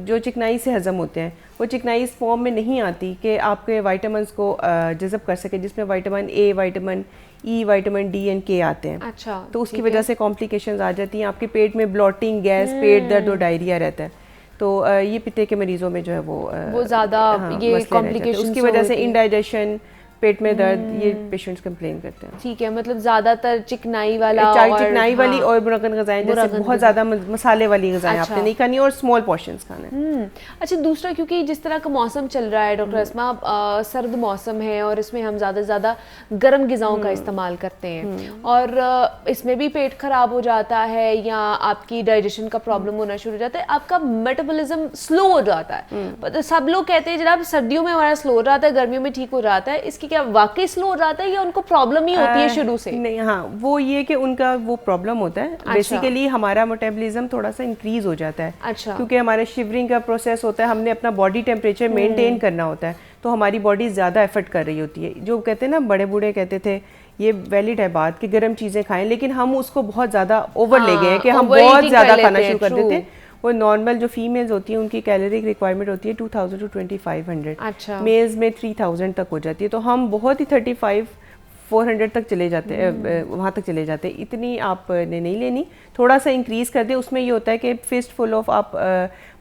S4: जो चिकनाई से हजम होते हैं, वो चिकनाई इस फॉर्म में नहीं आती कि आपके वाइटामिन को जज़ब कर सके, जिसमें vitamin A, vitamin E, vitamin D and के आते हैं।
S1: अच्छा।
S4: तो उसकी वजह से कॉम्प्लिकेशंस आ जाती हैं। आपके पेट में ब्लॉटिंग, गैस, पेट दर्द और डायरिया रहता है। तो ये पित्ते के मरीजों में जो है वो
S1: ज़्यादा ये कॉम्प्लिकेशंस
S4: उसकी वजह से इंडाइजेशन, पेट में दर्द, ये पेशेंट्स कंप्लेन करते हैं।
S1: ठीक है, मतलब ज़्यादातर चिकनाई वाला और
S4: चिकनाई वाली और मुरक्कन ग़िज़ाएं, जैसे बहुत ज़्यादा मसाले वाली ग़िज़ाएं आपने नहीं खानी और स्मॉल पोर्शंस खाना है।
S1: अच्छा, दूसरा, क्योंकि जिस तरह का मौसम चल रहा है डॉक्टर अस्मा, सर्द मौसम है और इसमें हम ज़्यादा से ज़्यादा गर्म ग़िज़ाओं का इस्तेमाल करते हैं, और इसमें भी पेट ख़राब हो जाता है या आपकी डाइजेशन का प्रॉब्लम होना शुरू हो जाता है, आपका मेटाबॉलिज्म स्लो हो जाता है। सब लोग कहते हैं जनाब सर्दियों में हमारा स्लो हो जाता है, गर्मियों में ठीक हो जाता है। इसकी क्या वाकई स्लो हो जाता है या उनको प्रॉब्लम ही होती है शुरू से?
S4: नहीं, हाँ, वो ये कि उनका वो प्रॉब्लम होता है। बेसिकली हमारा मेटाबॉलिज्म थोड़ा सा इंक्रीज हो जाता है।
S1: अच्छा।
S4: क्योंकि हमारे शिवरिंग का प्रोसेस होता है, हमने अपना बॉडी टेम्परेचर मेंटेन करना होता है, तो हमारी बॉडी ज़्यादा एफर्ट कर रही होती है। जो कहते हैं ना, बड़े बूढ़े कहते थे, ये वैलिड है बात कि गर्म चीज़ें खाएं, लेकिन हम उसको बहुत ज़्यादा ओवर ले गए हैं कि हम बहुत ज़्यादा खाना शुरू कर देते हैं। वो नॉर्मल जो फीमेल्स होती हैं उनकी कैलोरिक रिक्वायरमेंट होती है 2000 to 2500।
S1: अच्छा।
S4: मेल्स में 3000 तक हो जाती है, तो हम बहुत ही 3500-400 तक चले जाते हैं, वहाँ तक चले जाते हैं। इतनी आपने नहीं लेनी, थोड़ा सा इंक्रीज कर दे। उसमें ये होता है कि फिस्ट फुल ऑफ आप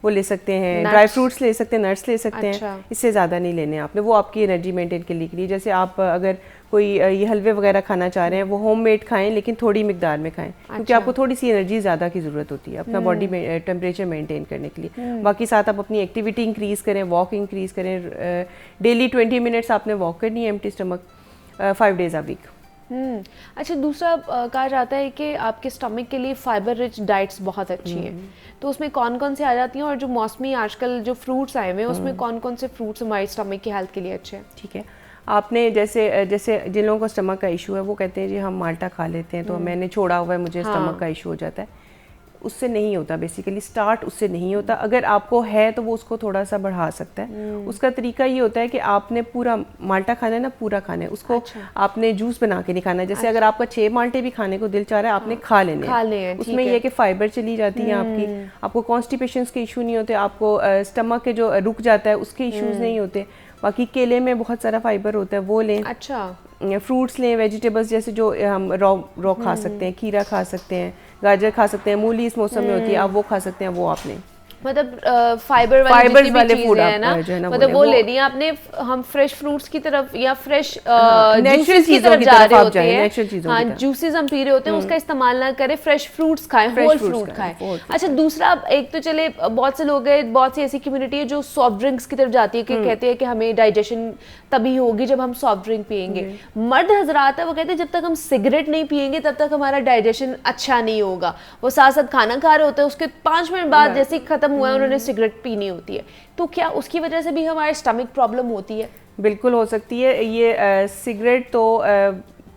S4: वो ले सकते हैं, ड्राई फ्रूट्स ले सकते हैं, नट्स ले सकते हैं। इससे ज़्यादा नहीं लेने आपने, वो आपकी एनर्जी मेंटेन के लिए। जैसे आप अगर कोई ये हलवे वगैरह खाना चाह रहे हैं, वो होममेड खाएं, लेकिन थोड़ी मिकदार में खाएं। क्योंकि आपको थोड़ी सी एनर्जी ज़्यादा की ज़रूरत होती है अपना बॉडी में टेम्परेचर मेंटेन करने के लिए। बाकी साथ आप अपनी एक्टिविटी इंक्रीज़ करें, वॉक इंक्रीज़ करें। डेली 20 मिनट्स आपने वॉक करनी है empty stomach, 5 days a week।
S1: अच्छा, दूसरा कहा जाता है कि आपके स्टमक के लिए फाइबर रिच डाइट्स बहुत अच्छी हैं, तो उसमें कौन कौन से आ जाती हैं, और जो मौसमी आजकल जो फ्रूट्स आए हुए हैं उसमें कौन कौन से फ्रूट्स हमारे स्टमक की हेल्थ के लिए अच्छे हैं?
S4: ठीक है, आपने जैसे जैसे जिन लोगों को स्टमक का इशू है वो कहते हैं जी हम माल्टा खा लेते हैं तो मैंने छोड़ा हुआ है, मुझे स्टमक का इशू हो जाता है। उससे नहीं होता, बेसिकली स्टार्ट उससे नहीं होता। अगर आपको है तो वो उसको थोड़ा सा बढ़ा सकता है। उसका तरीका ये होता है कि आपने पूरा माल्टा खाना है ना, पूरा खाना है उसको। अच्छा। आपने जूस बना के नहीं खाना है। जैसे अगर आपका 6 माल्टे भी खाने को दिल चाह रहा है, आपने खा लेने हैं। उसमें यह कि फाइबर चली जाती है आपकी, आपको कॉन्स्टिपेशंस के इशू नहीं होते, आपको स्टमक के जो रुक जाता है उसके इश्यूज नहीं होते। बाकी केले में बहुत सारा फाइबर होता है, वो लें।
S1: अच्छा,
S4: फ्रूट्स लें, वेजिटेबल्स जैसे जो हम रॉ खा सकते हैं, खीरा खा सकते हैं, गाजर खा सकते हैं, मूली इस मौसम में होती है, आप वो खा सकते हैं, वो आप लें।
S1: मतलब फाइबर वाले फूड है ना, मतलब वो लेनी है आपने। हम फ्रेश फ्रूट्स की तरफ या फ्रेश
S4: नेचुरल
S1: की तरफ जा रहे होते हैं,
S4: नेचुरल चीजों
S1: हाँ, जूसेस हम पी रहे होते हैं, उसका इस्तेमाल ना करें, फ्रेश फ्रूट्स खाएं, होल फ्रूट खाएं। अच्छा, दूसरा एक तो चले बहुत से लोग हैं, बहुत सी ऐसी कम्युनिटी है जो सॉफ्ट ड्रिंक्स की तरफ जाती है कि कहते हैं कि हमें डाइजेशन तभी होगी जब हम सॉफ्ट ड्रिंक पियेंगे। मर्द हजरात है वो कहते हैं जब तक हम सिगरेट नहीं पियेंगे तब तक हमारा डाइजेशन अच्छा नहीं होगा। वो साथ साथ खाना खा रहे होते हैं, उसके 5 मिनट बाद जैसे खत्म हुआ है उन्होंने सिगरेट पीनी होती है, तो क्या उसकी वजह से भी हमारे स्टमक प्रॉब्लम होती है?
S4: बिल्कुल हो सकती है। ये सिगरेट तो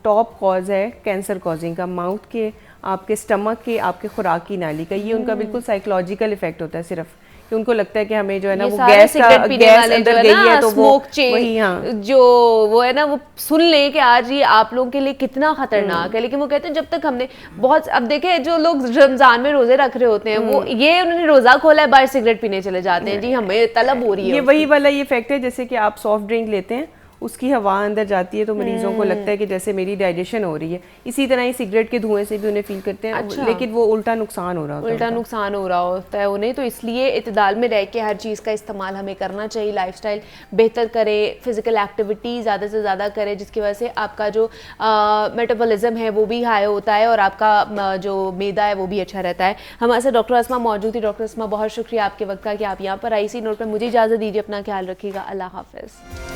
S4: टॉप कॉज है कैंसर कॉजिंग का, माउथ के, आपके स्टमक के, आपके खुराक की नाली का। ये उनका बिल्कुल साइकोलॉजिकल इफेक्ट होता है सिर्फ, कि उनको लगता है कि हमें जो है ना वो गैस अंदर गई है तो वो वही, हाँ,
S1: जो वो है ना वो सुन ले कि आज ये आप लोगों के लिए कितना खतरनाक है। लेकिन वो कहते हैं जब तक हमने बहुत, अब देखे जो लोग रमजान में रोजे रख रहे होते हैं वो ये उन्होंने रोजा खोला है, बाहर सिगरेट पीने चले जाते हैं, जी हमें तलब हो रही है।
S4: ये वही वाला ये इफेक्ट है जैसे कि आप सॉफ्ट ड्रिंक लेते हैं, उसकी हवा अंदर जाती है तो मरीजों को लगता है कि जैसे मेरी डाइजेशन हो रही है। इसी तरह ही सिगरेट के धुएं से भी उन्हें फील करते हैं। अच्छा। लेकिन वो उल्टा नुकसान हो रहा होता है,
S1: उल्टा नुकसान हो रहा होता है उन्हें। तो इसलिए इत्तेदाल में रह के हर चीज़ का इस्तेमाल हमें करना चाहिए। लाइफस्टाइल बेहतर करें, फिजिकल एक्टिविटी ज़्यादा से ज़्यादा करें, जिसकी वजह से आपका जो मेटाबॉलिज्म है वो भी हाई होता है और आपका जो मैदा है वो भी अच्छा रहता है। हमारे साथ डॉक्टर अस्मा मौजूद थी। डॉक्टर अस्मा, बहुत शुक्रिया आपके वक्त का कि आप यहाँ पर आई। इसी नोट पर मुझे इजाज़त दीजिए, अपना ख्याल रखिएगा, अल्लाह हाफ़िज़।